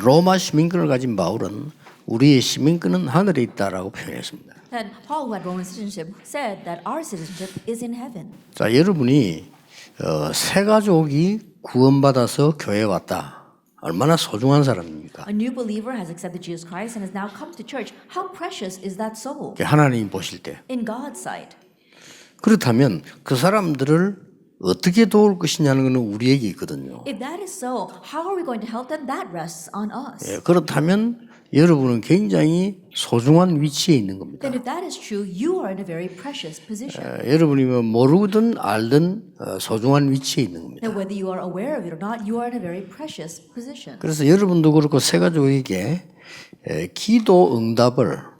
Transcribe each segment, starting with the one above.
로마 시민권을 가진 바울은 우리의 시민권은 하늘에 있다라고 표현했습니다. And Paul, who had Roman citizenship, said that our citizenship is in heaven. 자, 여러분이 새 가족이 구원받아서 교회에 왔다. 얼마나 소중한 사람입니까? A new believer has accepted Jesus Christ and has now come to church. How precious is that soul 하나님이 보실 때. in God's sight? 그렇다면 그 사람들을 어떻게 도울 것이냐는 것은 우리에게 있거든요. If that is so, how are we going to help them? That rests on us. 그렇다면 여러분은 굉장히 소중한 위치에 있는 겁니다. Then if that is true, you are in a very precious position. 여러분이 모르든 알든 소중한 위치에 있는 겁니다. And whether you are aware of it or not, you are in a very precious position. 그래서 여러분도 그렇고 새 가족에게 기도 응답을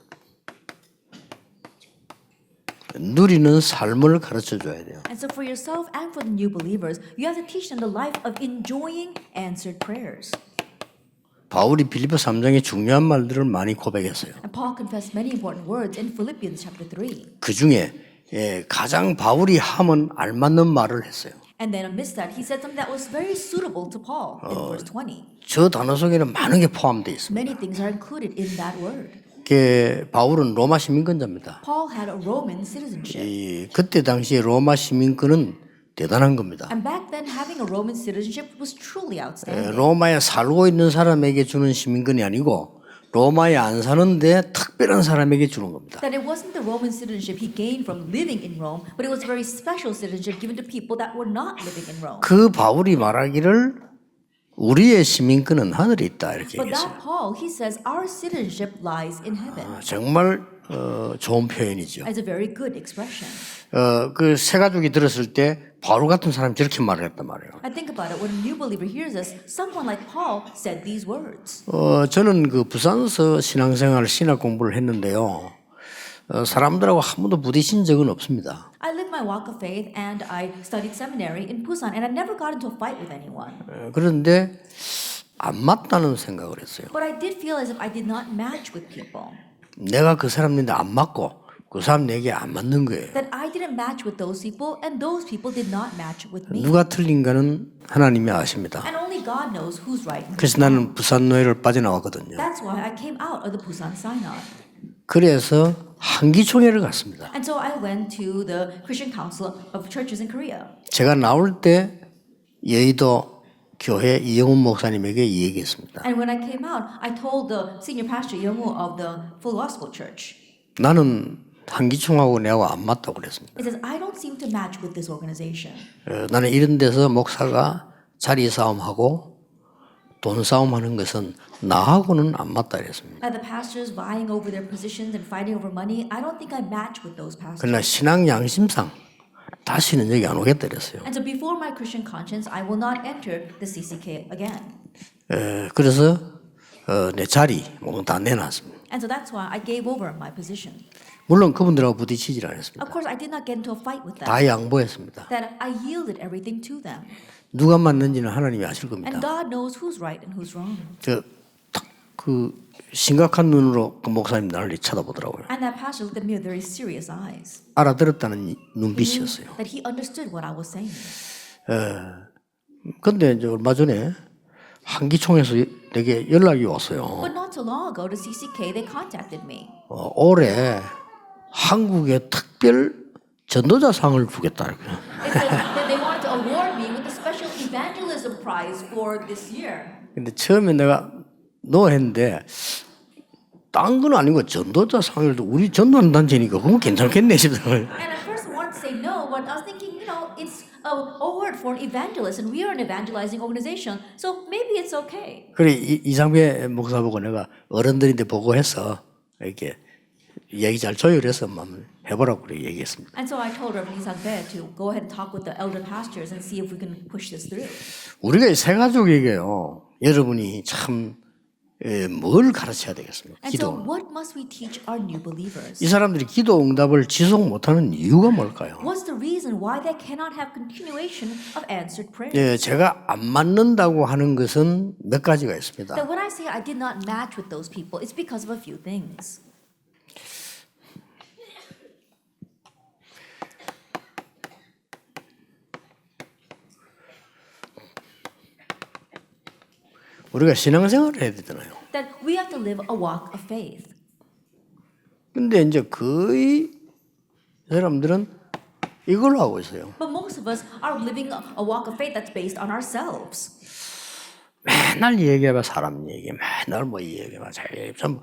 누리는 삶을 가르쳐 줘야 돼요. And so for yourself and for the new believers, you have to teach them the life of enjoying answered prayers. 바울이 빌립보 3장에 중요한 말들을 많이 고백했어요. And Paul confessed many important words in Philippians chapter 3. 그 중에 가장 바울이 하면 알맞는 말을 했어요. And then amidst that, he said something that was very suitable to Paul in verse 20. 저 단어 속에는 많은 게 포함되어 있습니다. Many things are included in that word. 바울은 로마 시민권자입니다. Paul had a Roman citizenship. 그때 당시에 로마 시민권은 대단한 겁니다. And back then, having a Roman citizenship was truly outstanding. 로마에 살고 있는 사람에게 주는 시민권이 아니고 로마에 안 사는데 특별한 사람에게 주는 겁니다. That it wasn't the Roman citizenship he gained from living in Rome, but it was very special citizenship given to people that were not living in Rome. 그 바울이 말하기를 우리의 시민권은 하늘에 있다 이렇게 But 얘기했어요. that Paul, he says, our citizenship lies in heaven. 정말 좋은 표현이죠. It's a very good expression. 그 새 가족이 들었을 때 바울 같은 사람이 저렇게 말을 했단 말이에요. I think about it. When a new believer hears this, someone like Paul said these words. 저는 그 부산서 신앙생활 신학 공부를 했는데요. 사람들하고 한 번도 부딪힌 적은 없습니다. I lived my walk of faith and I studied seminary in Busan and I never got into a fight with anyone. 그런데 안 맞다는 생각을 했어요. But I did feel as if I did not match with people. 내가 그 사람인데 안 맞고 그 사람 내게 안 맞는 거예요. That I didn't match with those people and those people did not match with me. 누가 틀린가는 하나님이 아십니다. And only God knows who's right and who's 그래서 나는 부산 노예를 빠져나왔거든요. That's why I came out of the Busan Synod. 그래서 한기총회를 갔습니다. And so I went to the Christian Council of Churches in Korea. 제가 나올 때 여의도 교회 이영훈 목사님에게 이 얘기했습니다. And when I came out, I told the senior pastor Young-woo of the Full Gospel Church. 나는 한기총하고 내하고 안 맞다고 그랬습니다. It says, I don't seem to match with this organization. 나는 이런 데서 목사가 자리 싸움하고 돈 싸움하는 것은 나하고는 안 맞다 그랬습니다. And the pastors vying over their positions and fighting over money, I don't think I match with those pastors. 그러나 신앙 양심상 다시는 여기 안 오겠다 그랬어요. And so before my Christian conscience, I will not enter the CCK again. 그래서 내 자리 다 내놨습니다. And so that's why I gave over my position. 물론 그분들하고 부딪히질 않았습니다. Of course, I did not get into a fight with them. 다 양보했습니다. That I yielded everything to them. 누가 맞는지는 하나님이 아실 And 겁니다. God knows who's right and who's wrong. 그 심각한 눈으로 그 목사님 나를 쳐다보더라고요. And that pastor looked at me with very serious eyes. 알아들었다는 눈빛이었어요. That he understood what I was saying. 근데 이제 얼마 전에 한기총에서 내게 연락이 왔어요. But not too long ago, the CCK, they contacted me. 올해 한국의 특별 전도자상을 주겠다. It says that they wanted to award me with the special evangelism prize for this year. 근데 처음에 내가 했는데 딴 건 아니고 전도자상을 우리 전도하는 단체니까 그건 괜찮겠네 싶더라고요. And at first I wanted to say no, but I was thinking, it's an award for an evangelist, and we are an evangelizing organization, so maybe it's okay. 그래 이상배 목사 보고 내가 어른들인데 보고해서 이렇게 얘기 잘 조율해서 한번 해보라고 그래 얘기했습니다. And so I told Reverend Lee Sang-bae to go ahead and talk with the elder pastors and see if we can push this through. 우리가 새 가족에게요. 여러분이 참 뭘 가르쳐야 되겠습니까? And so 기도. what must we teach our new believers? 이 사람들이 기도 응답을 지속 못하는 이유가 뭘까요? What's the reason why they cannot have continuation of answered prayer? 제가 안 맞는다고 하는 것은 몇 가지가 있습니다. That when I say I did not match with those people, it's because of a few things. 우리가 신앙생활을 해야 되잖아요. that we have to live a walk of faith. 근데 이제 거의 사람들은 이걸로 하고 있어요. But most of us are living a walk of faith that's based on ourselves. 맨날 얘기해봐 사람 얘기, 맨날 뭐 얘기해봐 참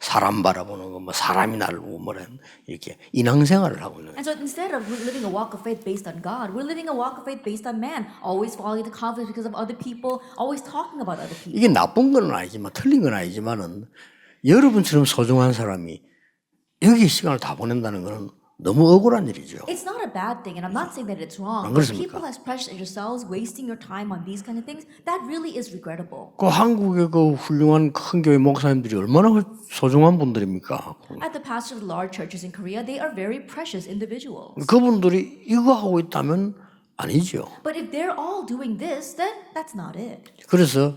사람 바라보는 거, 뭐 사람이 나를 뭐라 이렇게 인왕생활을 하고 있는. And so instead of living a walk of faith based on God, we're living a walk of faith based on man, always falling into conflict because of other people, always talking about other people. 이게 나쁜 건 아니지만 틀린 건 아니지만은 여러분처럼 소중한 사람이 여기 시간을 다 보낸다는 것은 너무 억울한 일이죠. It's not a bad thing, and I'm not saying that it's wrong. 안 But 그렇습니까? people as precious as yourselves wasting your time on these kind of things, that really is regrettable. 그 한국의 그 훌륭한 큰 교회 목사님들이 얼마나 소중한 분들입니까? At the pastors of large churches in Korea, they are very precious individuals. 그분들이 이거 하고 있다면 아니죠. But if they're all doing this, then that's not it. 그래서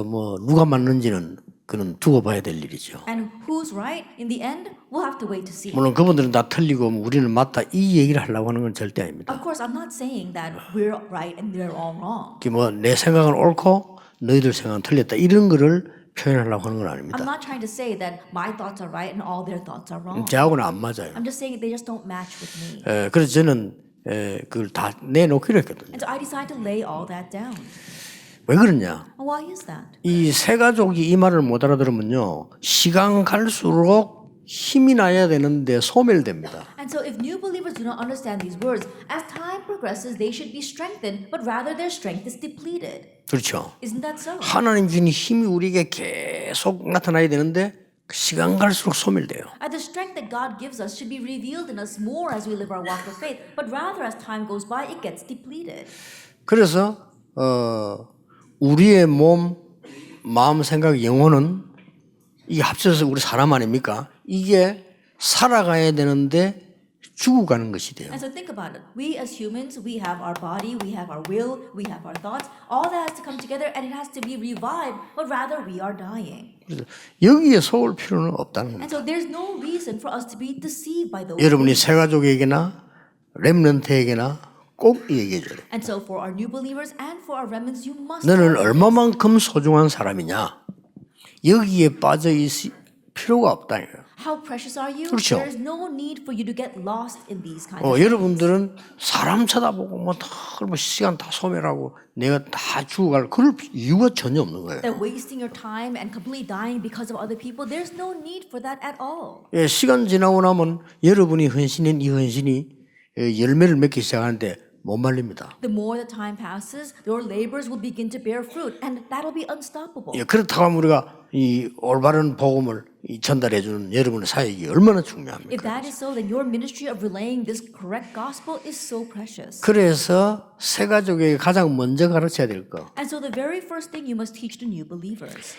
뭐 누가 맞는지는 그는 두고 봐야 될 일이죠. And who's right in the end, we'll have to wait to see. 물론 그분들은 다 틀리고 우리는 맞다 이 얘기를 하려고 하는 건 절대 아닙니다. Of course, I'm not saying that we're right and they're all wrong. 뭐내 생각은 옳고 너희들 생각은 틀렸다 이런 거를 표현하려고 하는 건 I'm 아닙니다. not trying to say that my thoughts are right and all their thoughts are wrong. 저하고는 안 맞아요. I'm just saying they just don't match with me. 그래서 저는 그걸 다 내놓기로 했거든요. And so I decided to lay all that down. 왜 그러냐? Why is that? 이 세 가족이 이 말을 못 알아들으면요 시간 갈수록 힘이 나야 되는데 소멸됩니다. And so if new believers do not understand these words, as time progresses, they should be strengthened, but rather their strength is depleted. 그렇죠. Isn't that so? 하나님 주신 힘이 우리에게 계속 나타나야 되는데 시간 갈수록 소멸돼요. And the strength that God gives us should be revealed in us more as we live our walk of faith, but rather as time goes by, it gets depleted. 그래서 우리의 몸, 마음, 생각, 영혼은 이게 합쳐서 우리 사람 아닙니까? 이게 살아가야 되는데 죽어가는 것이 돼요. And so think about it. We as humans, we have our body, we have our will, we have our thoughts. All that has to come together and it has to be revived, but rather we are dying. 그래서 여기에 속을 필요는 없다는 겁니다. And so there's no reason for us to be deceived by those 여러분이 things. 새 가족에게나 렘넌트에게나 꼭 얘기해 줘야 돼요. And so for our new believers and for our remnants, you must 너는 know this. 얼마만큼 소중한 사람이냐? 여기에 빠져 있을 필요가 없다. 이거예요. How precious are you? 그렇죠. There's no need for you to get lost in these kinds of things. 여러분들은 사람 쳐다보고 뭐 시간 다 소멸하고 내가 다 죽어갈 그럴 이유가 전혀 없는 거예요. That wasting your time and completely dying because of other people, there's no need for that at all. 예, 시간 지나고 나면 여러분이 헌신한 이 헌신이 열매를 맺기 시작하는데 못 말립니다. The more the time passes, your labors will begin to bear fruit, and that'll be unstoppable. 예, 그렇다고 하면 우리가 이 올바른 복음을 전달해 주는 여러분의 사역이 얼마나 If 중요합니까? that is so, then your ministry of relaying this correct gospel is so precious. 그래서 새 가족에게 가장 먼저 가르쳐야 될 거. And so the very first thing you must teach the new believers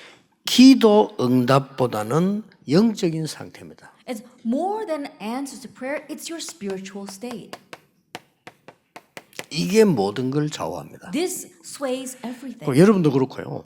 기도 응답보다는 영적인 상태입니다. is more than answers to prayer, it's your spiritual state. 이게 모든 걸 좌우합니다. This sways everything. 여러분도 그렇고요.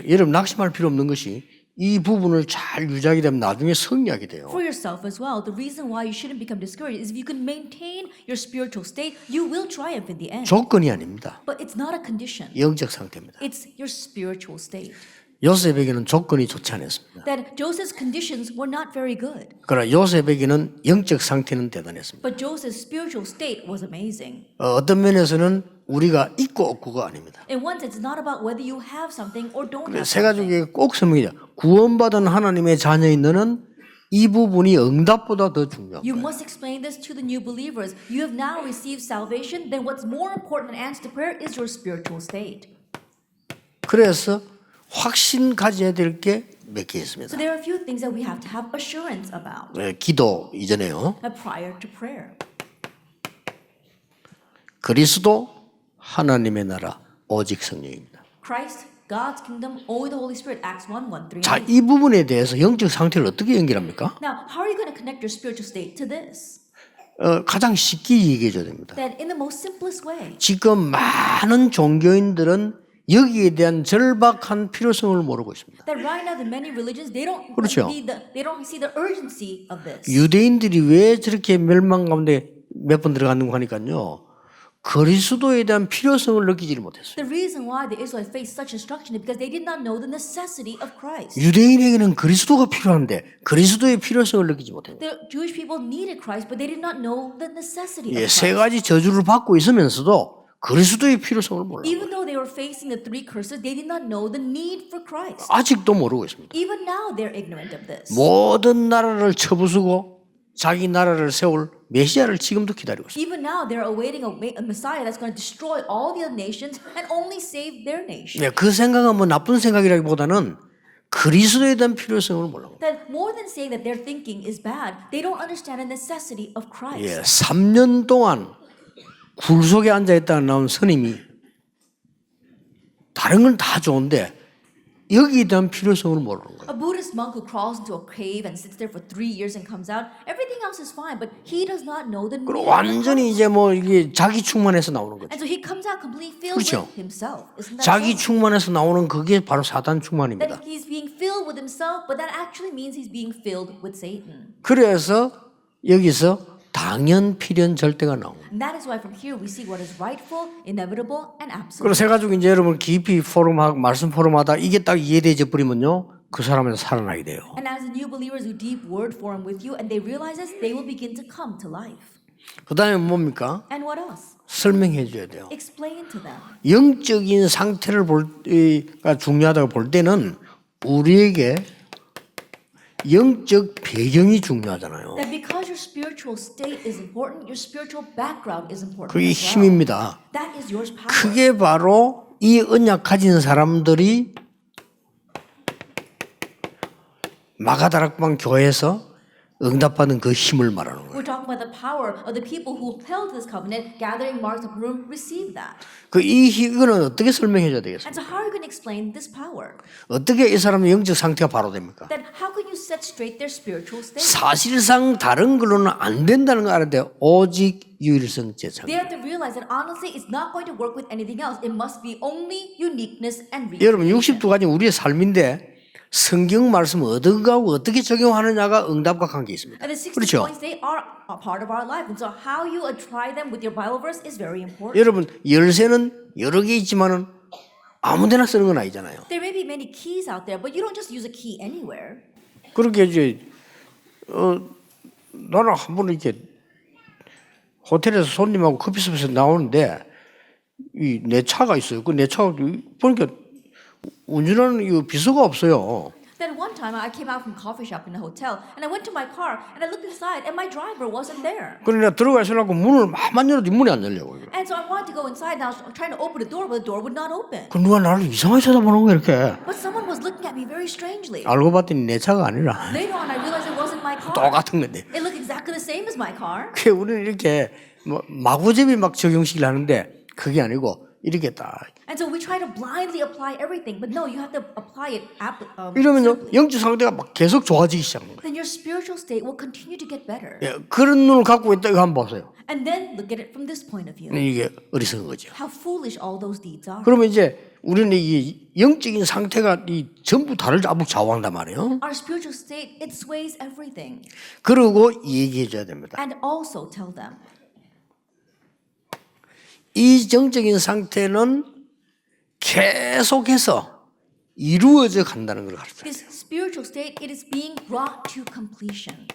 여러분 낙심할 필요 없는 것이 이 부분을 잘 유지하게 되면 나중에 성리하게 돼요. For yourself as well, the reason why you shouldn't become discouraged is if you can maintain your spiritual state, you will triumph in the end. 조건이 아닙니다. But it's not a condition. 영적 상태입니다. It's your spiritual state. 요셉에게는 조건이 좋지 않았습니다. That Joseph's conditions were not very good. 그러나 요셉에게는 영적 상태는 대단했습니다. But Joseph's spiritual state was amazing. 어떤 면에서는 우리가 있고 없고가 아닙니다. In one sense, it's not about whether you have something or don't have 새 something. 가족에게 꼭 설명이죠. 구원받은 하나님의 자녀인 너는 이 부분이 응답보다 더 중요한 You 거예요. must explain this to the new believers. You have now received salvation, then what's more important than answer to prayer is your spiritual state. 그래서 확신 가져야 될 게 몇 개 So 있습니다. there are a few things that we have to have assurance about 기도 이전에요. prior to prayer. 그리스도 하나님의 나라 오직 성령입니다. Christ, God's kingdom, only the Holy Spirit, Acts 1, 1, 3. 자, 이 부분에 대해서 영적 상태를 어떻게 연결합니까? Now, how are you going to connect your spiritual state to this? 가장 쉽게 얘기해 줘야 됩니다. That in the most simplest way. 지금 많은 종교인들은 여기에 대한 절박한 필요성을 모르고 있습니다. That right now the many religions they don't 그렇죠. they don't see the urgency of this. 유대인들이 왜 저렇게 멸망 가운데 몇 번 들어갔는가 하니까요. 그리스도에 대한 필요성을 느끼지를 못했어요. The reason why the Israelites faced such instruction is because they did not know the necessity of Christ. 유대인에게는 그리스도가 필요한데 그리스도의 필요성을 느끼지 못했어요. The Jewish people needed Christ, but they did not know the necessity of 예, 세 Christ. 가지 저주를 받고 있으면서도 그리스도의 필요성을 몰라요. Even though they were facing the three curses, they did not know the need for Christ. 아직도 모르고 있습니다. Even now, they're ignorant of this. 모든 나라를 쳐부수고 자기 나라를 세울 메시아를 지금도 기다리고 있습니다. Even now, they're awaiting a Messiah that's going to destroy all the other nations and only save their nation. 예, 그 생각은 뭐 나쁜 생각이라기보다는 그리스도에 대한 필요성을 몰라요. That more than saying that their thinking is bad, they don't understand the necessity of Christ. 예, 3년 동안 굴 속에 앉아 있다가 나온 스님이 다른 건 다 좋은데 여기에 대한 필요성을 모르는 거예요. A Buddhist monk who crawls into a cave and sits there for 3 years and comes out, everything else is fine, but he does not know the need. 그리고 of 완전히 Christ. 이제 뭐 이게 자기 충만해서 나오는 거죠. And so he comes out completely filled 그렇죠. with himself. Isn't that 자기 so? 충만해서 나오는 그게 바로 사단 충만입니다. That he's being filled with himself, but that actually means he's being filled with Satan. 그래서 여기서 당연, 필연, 절대가 나옵니다. And that is why from here we see what is rightful, inevitable, and 그리고 absolute. 세 가지고 이제 여러분 깊이 말씀 포럼하다 이게 딱 이해되져 버리면요 그 사람은 살아나게 돼요. And as the new believers who deep word forum with you and they realize this, they will begin to come to life. 그 다음에 뭡니까? And what else? 설명해 줘야 돼요. Explain to them. 영적인 상태를 가 중요하다고 볼 때는 우리에게 영적 배경이 중요하잖아요. That because your spiritual state is important, your spiritual background is important 그게 as well. 힘입니다. That is your power. 그게 바로 이 언약 가진 사람들이 마가다락방 교회에서 응답받은 그 힘을 말하는 거예요. We're talking about the power of the people who held this covenant, gathering marks of room, received that. 이거는 어떻게 설명해 줘야 되겠습니까? And so how are you going to explain this power? 어떻게 이 사람의 영적 상태가 바로 됩니까? Then how can you set straight their spiritual state? 사실상 다른 걸로는 안 된다는 거 알아야 돼요. 오직 유일성 제상. They have to realize that honestly, it's not going to work with anything else. It must be only uniqueness and 여러분 recreation. 62가지 우리의 삶인데 성경 말씀 어떤가하고 어떻게 적용하느냐가 응답과 관계 있습니다. And the 60 그렇죠? points, they are a part of our life. And so how you apply them with your Bible verse is very important. 여러분 열쇠는 여러 개 있지만은 아무데나 쓰는 건 아니잖아요. There may be many keys out there, but you don't just use a key anywhere. 그렇게 이제 나는 한 번 이렇게 호텔에서 손님하고 커피숍에서 나오는데 이 내 차가 있어요. 그 내 차가 보니까 운전하는 이 비서가 없어요. Then one time I came out from coffee shop in a hotel and I went to my car and I looked inside and my driver wasn't there. 그래 내가 들어가 있으려고 문을 막만 열어도 문이 안 열려고. And so I wanted to go inside and I was trying to open the door, but the door would not open. 그 누가 나를 이상하게 쳐다보는 거야 이렇게. But someone was looking at me very strangely. 알고 봤더니 내 차가 아니라 Later on I realized it wasn't my car. 똑같은 건데. It looked exactly the same as my car. 그 우리는 이렇게 뭐 마구잡이 막 적용식을 하는데 그게 아니고 이렇게 딱 And so we try to blindly apply everything, but no, you have to apply it. 이러면요 simply. 영적 상태가 막 계속 좋아지기 시작합니다. Then your spiritual state will continue to get better. 예, 그런 눈을 갖고 있다 이거 한번 보세요. And then look at it from this point of view. 이게 어리석은 거죠. How foolish all those deeds are. 그러면 이제 우리는 이 영적인 상태가 이 전부 다를 좌우한단 말이에요. Our spiritual state, it sways everything. 그러고 얘기해 줘야 됩니다. And also tell them. 이 정적인 상태는 계속해서 이루어져 간다는 걸 가르쳐요. This spiritual state, it is being brought to completion.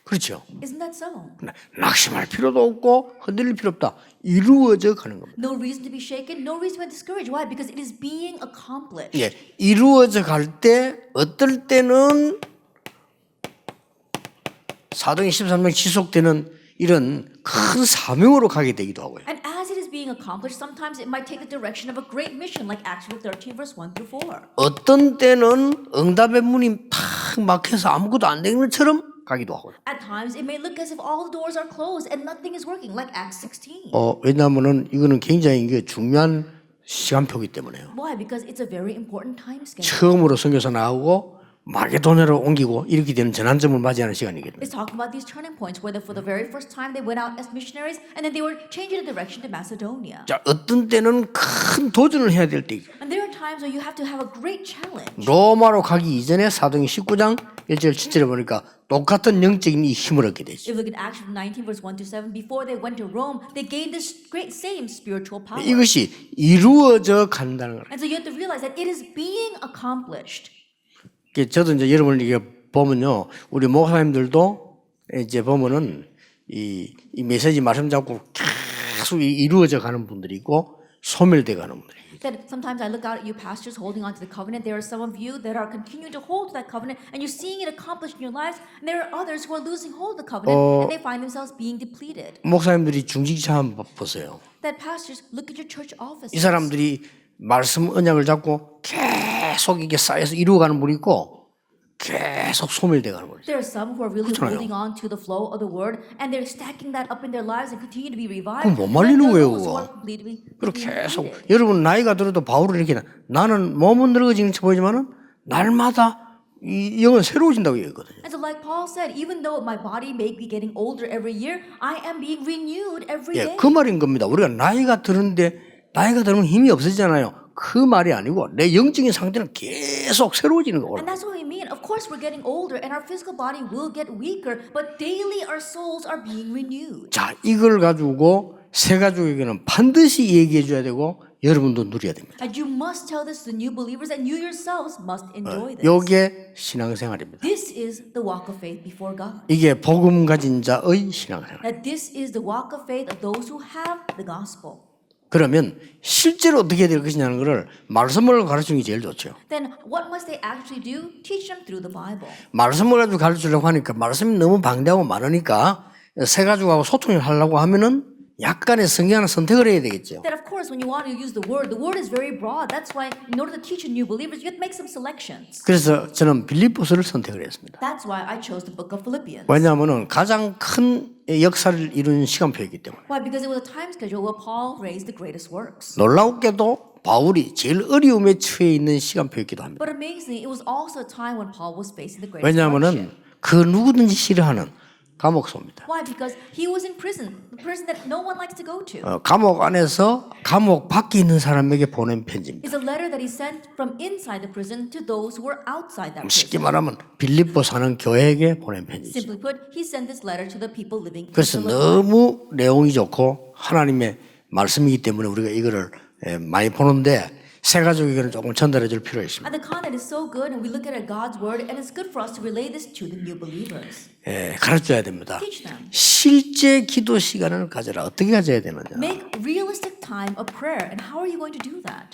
그렇죠. Isn't that so? 낙심할 필요도 없고 흔들릴 필요 없다. 이루어져 가는 겁니다. No reason to be shaken, no reason to be discouraged. Why? Because it is being accomplished. 예, 이루어져 갈 때 어떨 때는 사도행 13장 지속되는 이런 큰 사명으로 가게 되기도 하고요. And as it is being accomplished, sometimes it might take the direction of a great mission, like Acts 13, verse 1 through 4. 어떤 때는 응답의 문이 탁 막혀서 아무것도 안 되는 것처럼 가기도 하고요. At times, it may look as if all the doors are closed and nothing is working, like Acts 16. 왜냐하면은 이거는 굉장히 이게 중요한 시간표이기 때문에요. Why? Because it's a very important time schedule. 처음으로 선교사 나오고 마게도냐로 옮기고 이렇게 되는 전환점을 맞이하는 시간이거든요. It's talking about these turning points where for the very first time they went out as missionaries and then they were changing the direction to Macedonia. 자, 어떤 때는 큰 도전을 해야 될 때, And there are times where you have to have a great challenge. 로마로 가기 이전에 사도행 19장 1절 7절에 보니까 똑같은 영적인 이 힘을 얻게 되죠. If you look at Acts 19 verse 1 to 7, before they went to Rome, they gained this great same spiritual power. 이것이 이루어져 간다는 거예요. And so you have to realize that it is being accomplished. 저도 이제 여러분을 이게 보면요, 우리 목사님들도 이제 보면은 이 메시지 말씀 잡고 계속 이루어져 가는 분들이 있고 소멸돼 가는 분들이. That sometimes I look out at you pastors holding on to the covenant. There are some of you that are continuing to hold to that covenant and you're seeing it accomplished in your lives. And there are others who are losing hold of the covenant and they find themselves being depleted. 목사님들이 중직자 한번 보세요. That pastors, look at your church offices. 이 사람들이 말씀 언약을 잡고 계속 이게 쌓여서 이루어가는 분이 있고 계속 소멸돼 가는 거죠. There are some who are really 그렇잖아요. holding on to the flow of the word and they're stacking that up in their lives and continue to be revived. 그럼 못 말리는 And there are 거예요, those who 그거. are completely 그렇게 계속 depleted. 여러분 나이가 들어도 바울은 이렇게 나는 몸은 늙어지는 척 보이지만은 날마다 이 영은 새로워진다고 얘기했거든요. And so like Paul said, even though my body may be getting older every year, I am being renewed every 예, day. 그 말인 겁니다. 우리가 나이가 들면 힘이 없어지잖아요. 그 말이 아니고 내 영적인 상태는 계속 새로워지는 And 거거든요. that's what we mean. Of course, we're getting older and our physical body will get weaker, but daily our souls are being renewed. 자, 이걸 가지고 새 가족에게는 반드시 얘기해 줘야 되고 여러분도 누려야 됩니다. And you must tell this to new believers and you yourselves must enjoy this. 이게 신앙생활입니다. This is the walk of faith before God. 이게 복음 가진 자의 신앙생활. That this is the walk of faith of those who have the gospel. 그러면 실제로 어떻게 될 것이냐는 것을 말씀을 가르치는 게 제일 좋죠. Then what must they actually do? Teach them through the Bible. 말씀을 가지고 가르치려고 하니까 말씀이 너무 방대하고 많으니까 새 가족하고 소통을 하려고 하면은 약간의 성경을 선택을 해야 되겠죠. That of course when you want to use the word is very broad. That's why in order to teach new believers, you have to make some selections. 그래서 저는 빌립보서를 선택을 했습니다. That's why I chose the book of Philippians. 왜냐하면은 가장 큰 역사를 이룬 시간표이기 때문에. Why? Because it was a time schedule where Paul raised the greatest works. 놀랍게도 바울이 제일 어려움에 처해 있는 시간표이기도 합니다. But amazingly, it was also a time when Paul was facing the greatest 왜냐하면은 hardship. 그 누구든지 싫어하는 감옥소입니다. Why? Because he was in prison, the prison that no one likes to go to. 감옥 안에서 감옥 밖에 있는 사람에게 보낸 편지입니다. It's a letter that he sent from inside the prison to those who were outside that 쉽게 prison. 말하면 빌립보 사는 교회에게 보낸 편지죠. Simply put, he sent this letter to the people living in 그래서 Philippi. 너무 내용이 좋고 하나님의 말씀이기 때문에 우리가 이거를 많이 보는데 새 가족에게는 조금 전달해 줄 필요가 있습니다. And the content is so good, and we look at it God's word, and it's good for us to relay this to the new believers. 가르쳐야 됩니다. Teach them. 실제 기도 시간을 가져라. 어떻게 가져야 되느냐. Make realistic time of prayer, and how are you going to do that?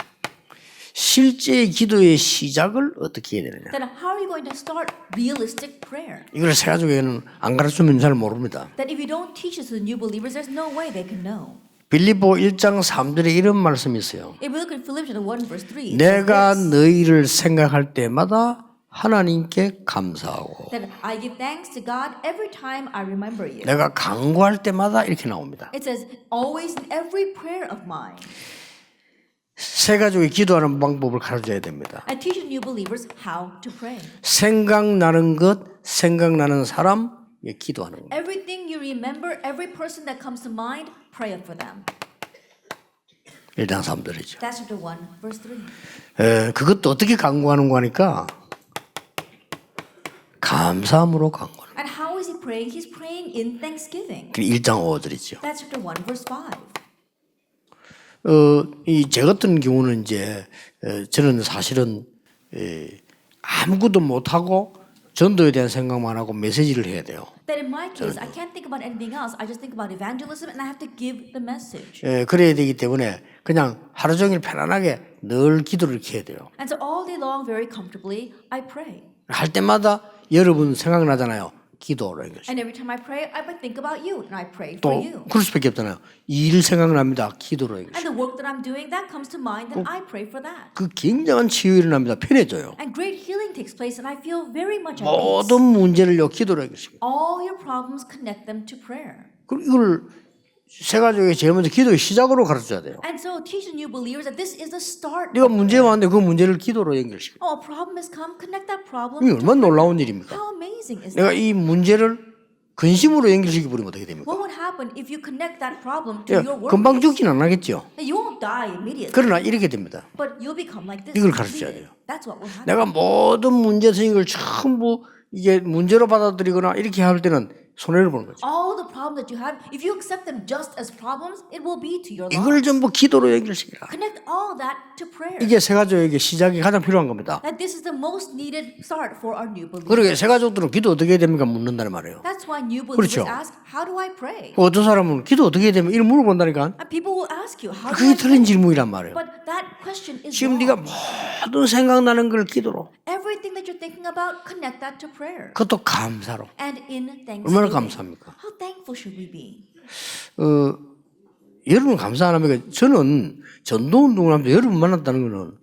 실제 기도의 시작을 어떻게 해야 되느냐. Then how are you going to start realistic prayer? 이걸 새 가족에게는 안 가르치면 잘 모릅니다. That if you don't teach this to the new believers, there's no way they can know. 빌립보 1장 3절에 이런 말씀이 있어요. If we look at Philippians 1 verse 3, it says 내가 this, 너희를 생각할 때마다 하나님께 감사하고 that I give thanks to God every time I remember you. 내가 간구할 때마다 이렇게 나옵니다. It says, always in every prayer of mine. 새 가족이 기도하는 방법을 가르쳐야 됩니다. I teach the new believers how to pray. 생각나는 것, 생각나는 사람, 기도하는 것. Everything you remember, every person that comes to mind, pray for them. 1장 3절이죠. That's chapter 1, verse 3. 그것도 어떻게 간구하는 거니까 감사함으로 간구하는 And how is he praying? He's praying in thanksgiving. 거. 1장 5절이죠. That's chapter 1, verse 5. 제 같은 경우는 이제 저는 사실은 아무것도 못하고 전도에 대한 생각만 하고 메시지를 해야 돼요. That in my case, I can't think about anything else. I just think about evangelism and I have to give the message. 그래야 되기 때문에 그냥 하루 종일 편안하게 늘 기도를 이렇게 해야 돼요. And so all day long, very comfortably, I pray. 할 때마다 여러분 생각나잖아요. 기도라는 것이. And every time I pray, I would think about you and I pray for 또 you. 그럴 수밖에 없잖아요. 일 생각납니다. 기도라는 것이. And the work that I'm doing, that comes to mind, then I pray for that. 그 굉장한 치유 일어납니다. 편해져요. And great healing takes place, and I feel very much at peace. 모든 문제를요 기도라는 것이. All your problems, connect them to prayer. 그리고 이걸 새 가족에게 제일 먼저 기도의 시작으로 가르쳐야 돼요. And so teach the new believers that this is the start. 네가 문제가 왔는데 그 문제를 기도로 연결시켜. Oh, a problem has come, connect that problem. 이게 to 얼마나 prayer. 놀라운 일입니까? How amazing is 내가 that? 이 문제를 근심으로 연결시켜 버리면 어떻게 됩니까? What would happen if you connect that problem to 예, your work? 금방 죽진 않겠죠. You won't won't die immediately. 그러나 이렇게 됩니다. But you'll become like this. 이걸 and 가르쳐야 complete it. 돼요. That's what will happen. 내가 모든 문제 생긴 걸 전부 이게 문제로 받아들이거나 이렇게 할 때는 손해를 보는 거죠. All the problems that you have, if you accept them just as problems, it will be to your 이걸 loss. 전부 기도로 연결시키라. Connect all that to prayer. 이게 세가족에게 시작이 가장 필요한 겁니다. That this is the most needed start for our new believers. 그러게 세가족들은 기도 어떻게 해야 됩니까? 묻는다는 말이에요. That's why new believers 그렇죠. ask, how do I pray? 어떤 사람은 기도 어떻게 해야 되면 이걸 물어본다니까. And people will ask you, how do 그게 I 틀린 pray? 질문이란 말이에요. But that question is 지금 wrong. 네가 모든 생각나는 걸 기도로, Everything that you're thinking about, connect that to prayer. 그것도 감사로. And in 얼마나 thanksgiving. 감사합니까? How thankful should we be? 여러분 감사 안 합니까? 저는 전도운동을 하면서 여러분 만났다는 거는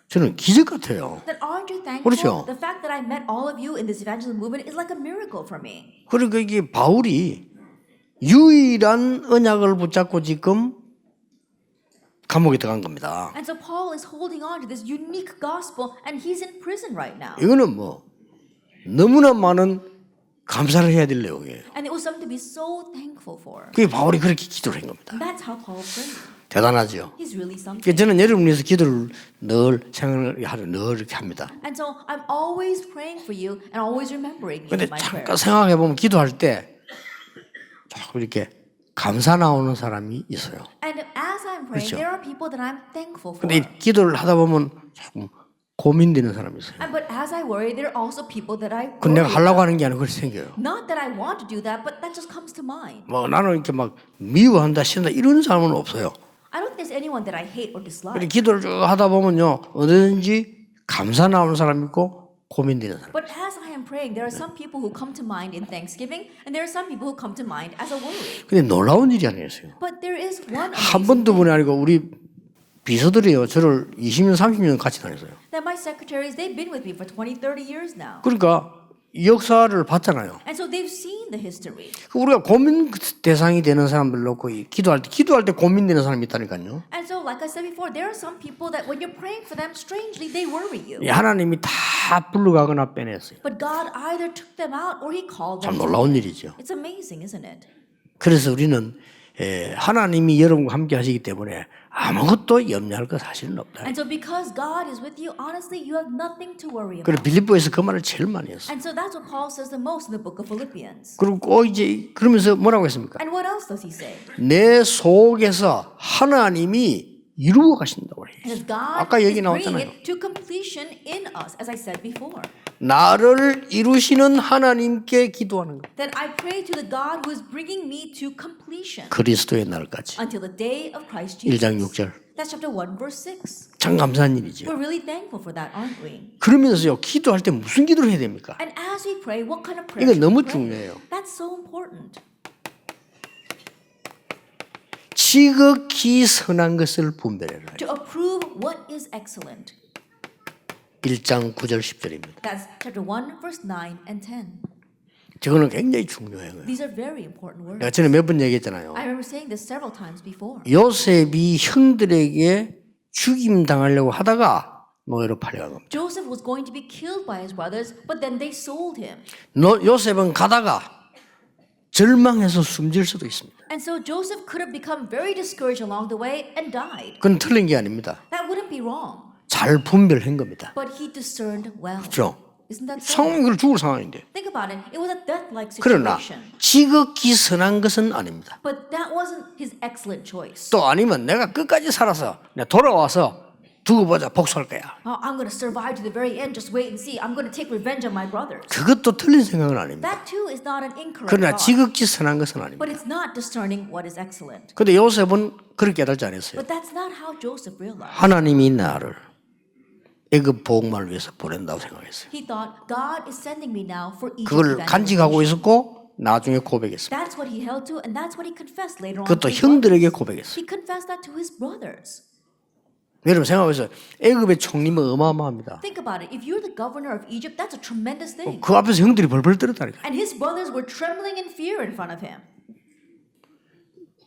저는 기적 같아요. That aren't you thankful? 그렇죠. The fact that I met all of you in this evangelism movement is like a miracle for me. 그러니까 이게 바울이 유일한 언약을 붙잡고 지금 감옥에 들어간 겁니다. And so Paul is holding on to this unique gospel and he's in prison right now. 이거는 뭐 너무나 많은 감사를 해야 될 내용이에요. And it was something to be so thankful for. 그게 바울이 그렇게 기도를 한 겁니다. And that's how Paul prayed. 대단하죠. He's really something. 그래서 저는 여러분을 위해서 기도를 늘 생각을 하려 늘 이렇게 합니다. And so I'm always praying for you and always remembering you 근데 in my 잠깐 prayers. 생각해 보면 기도할 때 자꾸 이렇게 감사 나오는 사람이 있어요. And as I'm praying, 그렇죠. there are people that I'm thankful for. 근데 이 기도를 하다 보면 자꾸 고민되는 사람이 있어요. But as I worry, there are also people that I 그건 내가 worry 하려고 about. 하는 게 아니고 그렇게 생겨요. Not that I want to do that, but that just comes to mind. 뭐 나는 이렇게 막 미워한다, 싫다 이런 사람은 없어요. I don't think there's anyone that I hate or 근데 dislike. 기도를 쭉 하다 보면요, 어디든지 감사 나오는 사람 있고 고민되는 사람. But as I am praying, there are some people who come to mind in thanksgiving, and there are some people who come to mind as a worry. 근데 놀라운 일이 아니었어요. But there is one 한 amazing 번도 thing 분이 아니고 우리 비서들이요, 저를 20년, 30년 같이 다녔어요. that my secretaries, they've been with me for 20, 30 years now. 그러니까 이 역사를 봤잖아요. And so they've seen the history. 우리가 고민 대상이 되는 사람들 놓고 기도할 때 고민되는 사람이 있다니까요. And so, like I said before, there are some people that when you're praying for them, strangely, they worry you. 하나님이 다 불러가거나 빼냈어요. But God either took them out or He called 참 them. to 놀라운 Him. 일이죠. It's amazing, isn't it? 그래서 우리는 하나님이 여러분과 함께 하시기 때문에 아무것도 염려할 것 사실은 없다. And so, because God is with you, honestly, you have nothing to worry 그리고 about. 빌립보에서 그 말을 제일 많이 했어요. And so that's what Paul says the most in the book of Philippians. 그리고 꼭 이제 그러면서 뭐라고 했습니까? And what else does he say? 내 속에서 하나님이 이루어 가신다고 해요. Because God 아까 is 얘기 bringing 나왔잖아요. it to completion in us, as I said before. 나를 이루시는 하나님께 기도하는 것. That I pray to the God who is bringing me to completion 그리스도의 날까지. until the day of Christ Jesus. 1장 6절. That's chapter 1, verse 6. 참 감사한 일이죠. We're really thankful for that, aren't we? 그러면서요, 기도할 때 무슨 기도를 해야 됩니까? And as we pray, what kind of prayer 이거 should 너무 we pray? 중요해요. That's so important. 지극히 선한 것을 분별해라. To approve what is excellent. 1장 9절 10절입니다. That's chapter 1, verse 9 and 10. 저거는 굉장히 중요해요. These are very important words. 내가 전에 몇 번 얘기했잖아요. I remember saying this several times before. 요셉이 형들에게 죽임 당하려고 하다가 노예로 팔려간 겁니다. Joseph was going to be killed by his brothers, but then they sold him. 요셉은 가다가 절망해서 숨질 수도 있습니다. And so Joseph could have become very discouraged along the way and died. 그건 틀린 게 아닙니다. That wouldn't be wrong. 잘 분별한 겁니다. But he discerned well. 그렇죠? Isn't that so? 상황이 그걸 죽을 상황인데. Think about it. It was a death-like 그러나 situation. 지극히 선한 것은 아닙니다. But that wasn't his excellent choice. 또 아니면 내가 끝까지 살아서 내가 돌아와서 두고 보자 복수할 거야. Oh, I'm going to survive to the very end. Just wait and see. I'm going to take revenge on my brothers. 그것도 틀린 생각은 아닙니다. That too is not an incorrect 그러나 thought. 지극히 선한 것은 아닙니다. But it's not discerning what is excellent. 근데 요셉은 그렇게 깨달지 않았어요. But that's not how Joseph realized. 하나님이 나를 애굽 복음을 위해서 보낸다고 생각했어요. He thought, God is sending me now for Egypt 그걸 간직하고 evangelization. 있었고 나중에 고백했습니다. That's what he held to, and that's what he confessed later on. 그것도 to his 형들에게 brothers. 고백했어요. He confessed that to his brothers. 여러분 생각해보세요. 애굽의 총리면 어마어마합니다. Think about it. If you're the governor of Egypt, that's a tremendous thing. 그 앞에서 형들이 벌벌 떨었다니까. And his brothers were trembling in fear in front of him.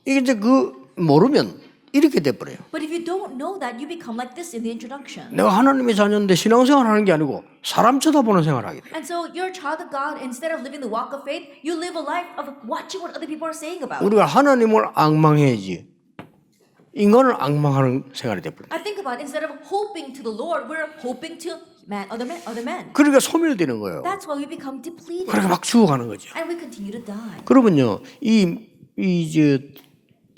이게 이제 그 모르면 이렇게 돼버려요. But if you don't know that, you become like this in the introduction. 내가 하나님의 자녀인데 신앙생활 하는 게 아니고 사람 쳐다보는 생활을 하게 돼요. And so you're a child of God. Instead of living the walk of faith, you live a life of watching what other people are saying about. 우리가 하나님을 앙망해야지. 인간을 악망하는 생활이 돼버린다. I think about it, instead of hoping to the Lord, we're hoping to other men. 그러니까 소멸되는 거예요. That's why we become depleted. 그러니까 막 죽어가는 거죠. And we continue to die. 그러면요, 이제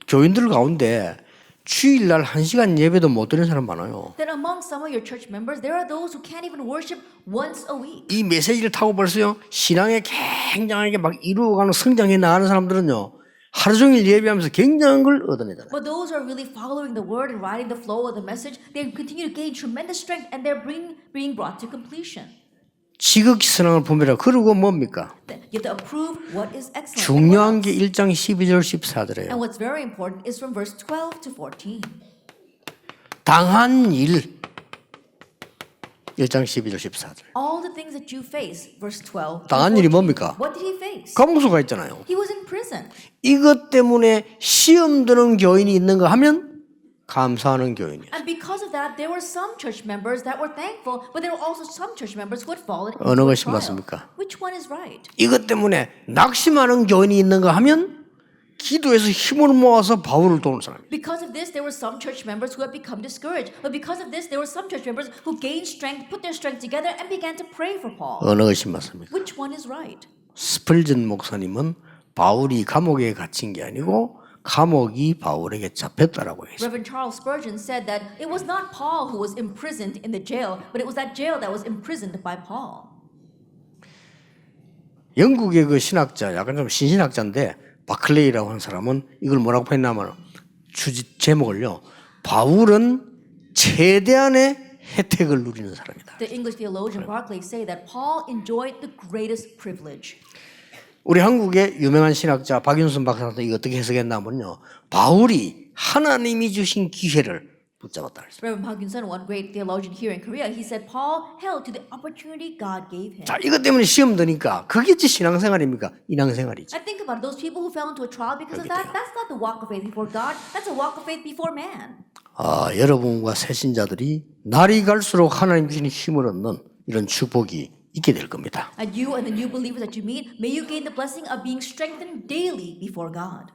교인들 가운데 주일날 1시간 예배도 못 드리는 사람 많아요. Then among some of your church members, there are those who can't even worship once a week. 이 메시지를 타고 벌써요, 신앙에 굉장하게 막 이루어가는 성장해 나가는 사람들은요, 하루 종일 예배하면서 굉장한 걸 얻어내잖아요. But those who are really following the word and riding the flow of the message, they continue to gain tremendous strength and they're being brought to completion. 지극히 선함을 분별하고 그러고 뭡니까? You have to approve what is excellent. 중요한 게 1장 12절 14절이에요. And what's very important is from verse 12 to 14. 당한 일 1장 12절 14절. All the things that you face, verse 12. to 당한 일이 14. 뭡니까? What did he face? 감옥소가 있잖아요. He was in prison. 이것 때문에 시험 드는 교인이 있는가 하면 감사하는 교인이에요. And because of that, there were some church members that were thankful, but there were also some church members who had fallen into 어느 a 것이 trial. 맞습니까? Which one is right? 이것 때문에 낙심하는 교인이 있는가 하면 기도해서 힘을 모아서 바울을 도우는 사람이에요. Because of this, there were some church members who had become discouraged. But because of this, there were some church members who gained strength, put their strength together, and began to pray for Paul. 어느 것이 맞습니까? Which one is right? 스펄전 목사님은 바울이 감옥에 갇힌 게 아니고 감옥이 바울에게 잡혔다라고 했어요. Reverend Charles Spurgeon said that it was not Paul who was imprisoned in the jail, but it was that jail that was imprisoned by Paul. 영국의 그 신학자, 약간 좀 신신학자인데 바클레이라고 하는 사람은 이걸 뭐라고 했냐면 제목을요. 바울은 최대한의 혜택을 누리는 사람이다. The English theologian Barclay say that Paul enjoyed the greatest privilege. 우리 한국의 유명한 신학자 박윤순 박사도 이거 어떻게 해석했냐면요. 바울이 하나님이 주신 기회를 붙잡았다 그랬어요. Reverend Park Yun-sun, one great theologian here in Korea, he said Paul held to the opportunity God gave him. 자, 이것 때문에 시험 드니까 그게 신앙생활입니까? 인앙생활이지. I think about it, those people who fell into a trial because of that, that's not the walk of faith before God, that's a walk of faith before man. 여러분과 새신자들이 날이 갈수록 하나님 주신 힘을 얻는 이런 축복이 있게 될 겁니다. And you and the new believers that you meet, may you gain the blessing of being strengthened daily before God.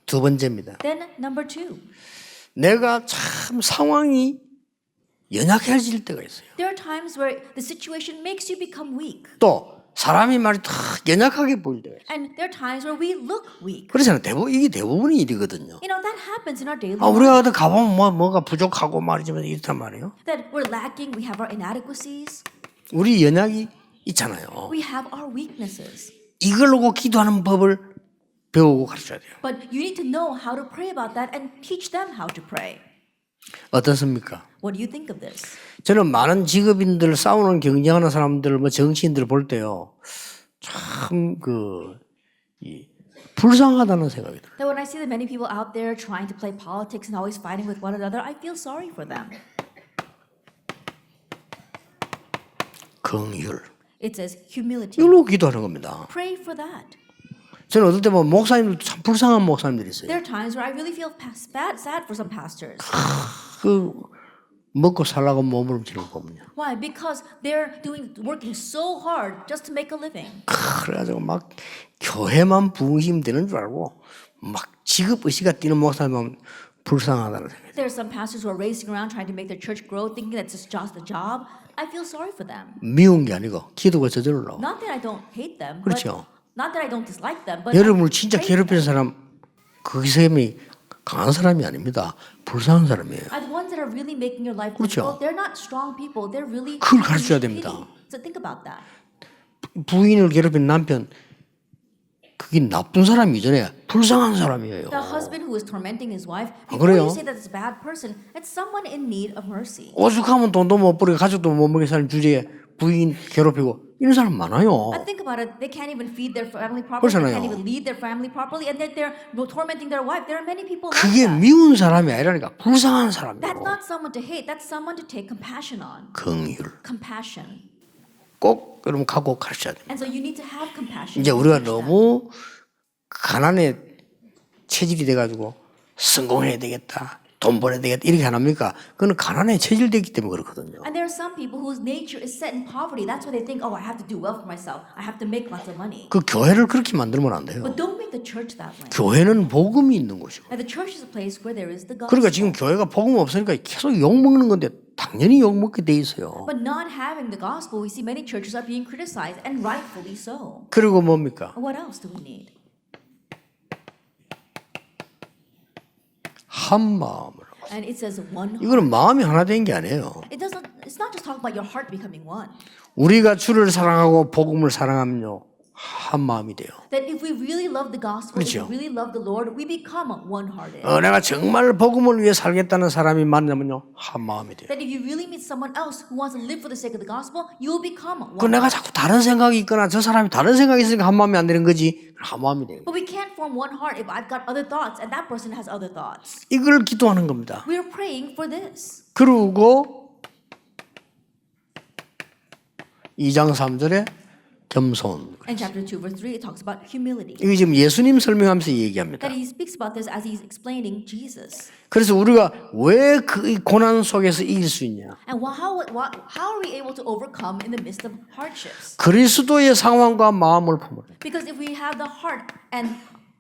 두 번째입니다. Then number 2, 내가 참 상황이 연약해질 때가 있어요. there are times where the situation makes you become weak. 또 사람이 말이 다 연약하게 보일 때가 있어요. And there are times where we look weak. 그렇잖아요. 이게 대부분의 일이거든요. You know, that happens in our daily 우리가 life. 어디 가보면 뭐가 부족하고 말이지만 이렇단 말이에요. That we're lacking, we have our inadequacies, 우리 연약이 있잖아요. we have our weaknesses. 이걸 놓고 기도하는 법을 배우고 가르쳐야 돼요. But you need to know how to pray about that and teach them how to pray. 어떻습니까? What do you think of this? 저는 많은 직업인들 싸우는 경쟁하는 사람들 뭐 정치인들 볼 때요. 참 불쌍하다는 생각이 들어요. That when I see that many people out there trying to play politics and always fighting with one another, I feel sorry for them. 긍휼. It says humility. 이걸로 기도하는 겁니다. Pray for that. 저는 어떨 때 보면 목사님들 참 불쌍한 목사님들이 있어요. There are times where I really feel sad for some pastors. 먹고 살라고 몸부림치는 거 보면요. Why? Because they're working so hard just to make a living. 그래가지고 막 교회만 부흥심되는 줄 알고 막 직업 의식가 뛰는 목사님은 불쌍하다는 생각이. There are some pastors who are racing around trying to make their church grow, thinking that's just a job. I feel sorry for them. 미운 게 아니고 기도가 저절로 나와. Not that I don't hate them, 그렇죠. but not that I don't dislike them, but 여러분을 진짜 I pray for 괴롭히는 them. 사람 그 사람이 강한 사람이 아닙니다. 불쌍한 사람이에요. And the ones that are really making your life 그렇죠. difficult, they're not strong people. They're really 그걸 people 가르쳐야 you should 됩니다. pity. So think about that. 부인을 괴롭힌 남편 그게 나쁜 사람 이전에 불쌍한 사람이에요. The husband who is tormenting his wife, before 그래요? you say that it's a bad person, it's someone in need of mercy. 오죽하면 돈도 못 벌고 가족도 못 먹게 사는 주제에 부인 괴롭히고 이런 사람 많아요. And think about it, they can't even feed their family properly, they 그렇잖아요. can't even lead their family properly, and they're tormenting their wife. There are many people like 그게 that. 미운 사람이 아니라니까 불쌍한 That's 사람이에요. not someone to hate, that's someone to take compassion on. 긍휼 Compassion. 꼭 여러분 갖고 가르쳐야 돼요. And so you need to have compassion. 이제 우리가 Teach them. 너무 가난에 체질이 돼가지고 성공해야 되겠다, 돈 벌어야 되겠다 이렇게 안 합니까? 그건 가난에 체질되기 때문에 그렇거든요. And there are some people whose nature is set in poverty. That's why they think, oh, I have to do well for myself. I have to make lots of money. 그 교회를 그렇게 만들면 안 돼요. But don't make the church that way. 교회는 복음이 있는 곳이고. And the church is a place where there is the gospel. 그러니까 지금 교회가 복음 없으니까 계속 욕 먹는 건데 당연히 욕 먹게 돼 있어요. But not having the gospel, we see many churches are being criticized, and rightfully so. 그리고 뭡니까? What else do we need? 한 마음으로. And it says one heart. 이거는 마음이 하나 된 게 아니에요. It's not just talking about your heart becoming one. 우리가 주를 사랑하고 복음을 사랑하면요 한 마음이 돼요. That if we really love the gospel, if 그렇죠. we really love the Lord, we become one-hearted. 내가 정말 복음을 위해 살겠다는 사람이 만나면요 한 마음이 돼요. That if you really meet someone else who wants to live for the sake of the gospel, you will become 그 one. 내가 자꾸 다른 생각이 있거나 저 사람이 다른 생각이 있으니까 한 마음이 안 되는 거지 한 마음이 돼요. But we can't form one heart if I've got other thoughts and that person has other thoughts. 이걸 기도하는 겁니다. We are praying for this. 그리고 2장 3절에 겸손. In chapter 2, verse 3, it talks about humility. 이거 지금 예수님 설명하면서 얘기합니다. That he speaks about this as he's explaining Jesus. 그래서 우리가 왜 그 고난 속에서 이길 수 있냐? And how are we able to overcome in the midst of hardships? 그리스도의 상황과 마음을 품으라. Because if we have the heart and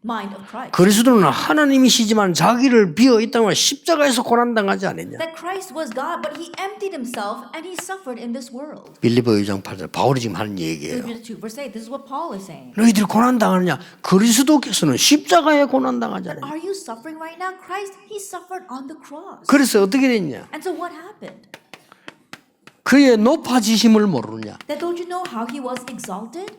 mind of Christ, 그리스도는 하나님이시지만 자기를 비어 이 땅에 십자가에서 고난 당하지 않았냐? that Christ was God, but he emptied himself and he suffered in this world. 빌립보 2장 8절 바울이 지금 하는 얘기예요. Philippians 2, verse 8, this is what Paul is saying. 너희들이 고난 당하느냐? 그리스도께서는 십자가에 고난 당하지 않았냐? Are you suffering right now? Christ, he suffered on the cross. 그래서 어떻게 됐냐? And so what happened? 그의 높아지심을 모르느냐? That don't you know how he was exalted?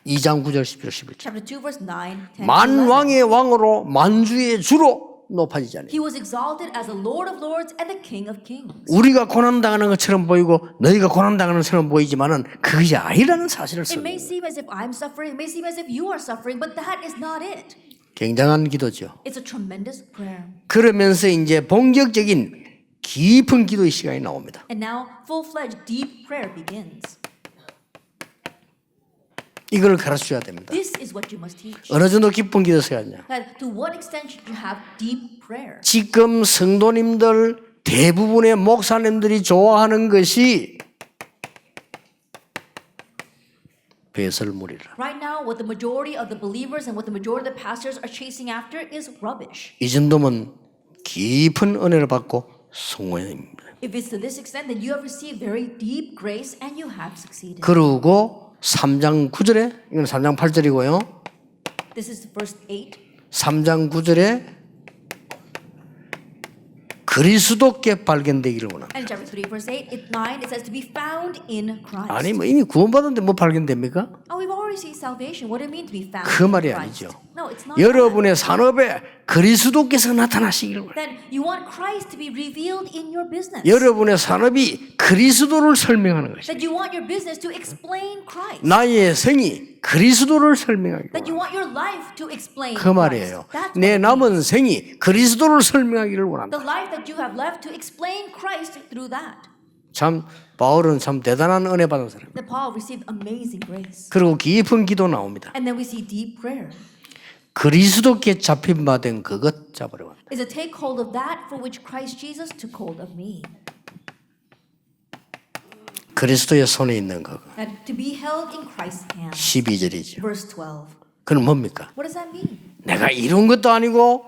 2장 9절 10절 11절 Chapter 2, verse 9, 10, 11. 만왕의 왕으로 만주의 주로 높아지지 않아요. He was exalted as the Lord of Lords and the King of Kings. 우리가 고난당하는 것처럼 보이고 너희가 고난당하는 것처럼 보이지만은 그것이 아니라는 사실을 It may 쓰는 seem as if I'm suffering, it may seem as if you are suffering, but that is not it. 굉장한 기도죠. It's a tremendous prayer. 그러면서 이제 본격적인 깊은 기도의 시간이 나옵니다. And now full-fledged deep prayer begins. 이걸 가르쳐야 됩니다. This is what you must teach. 어느 정도 깊은 기도 써야냐? That to what extent should you have deep prayer? 지금 성도님들 대부분의 목사님들이 좋아하는 것이 배설물이라. Right now, what the majority of the believers and what the majority of the pastors are chasing after is rubbish. 이 정도면 깊은 은혜를 받고 성공입니다. If it's to this extent, then you have received very deep grace and you have succeeded. 그리고 3장 9절에 이건 3장 8절이고요. This is verse 8. 3장 9절에 그리스도께 발견되기를 원합니다. And chapter 3, verse 9, it says to be found in Christ. 아니 뭐 이미 구원받았는데 뭐 발견됩니까? Oh, we've already seen salvation. What does it mean to be found 그 in 말이 Christ? 아니죠. No, it's not. 여러분의 산업에 그리스도께서 나타나시기를 원합니다. That you want Christ to be revealed in your business. 여러분의 산업이 그리스도를 설명하는 것입니다. That you want your business to explain Christ. 나의 생이 그리스도를 설명하기를 That you 원합니다. want your life to explain 그 말이에요. Christ. That's 내 what it 남은 생이 그리스도를 설명하기를 means. 원합니다. The life that you have left to explain Christ through that. 참 바울은 참 대단한 은혜 받은 사람. That Paul received amazing grace. 그리고 깊은 기도 나옵니다. And then we see deep prayer. 그리스도께 잡힌 바 된 그것 잡으려고 합니다. Is to take hold of that for which Christ Jesus took hold of me. 그리스도의 손에 있는 그것. That to be held in Christ's hand. 12절이죠. Verse 12. 그건 뭡니까? What does that mean? 내가 이룬 것도 아니고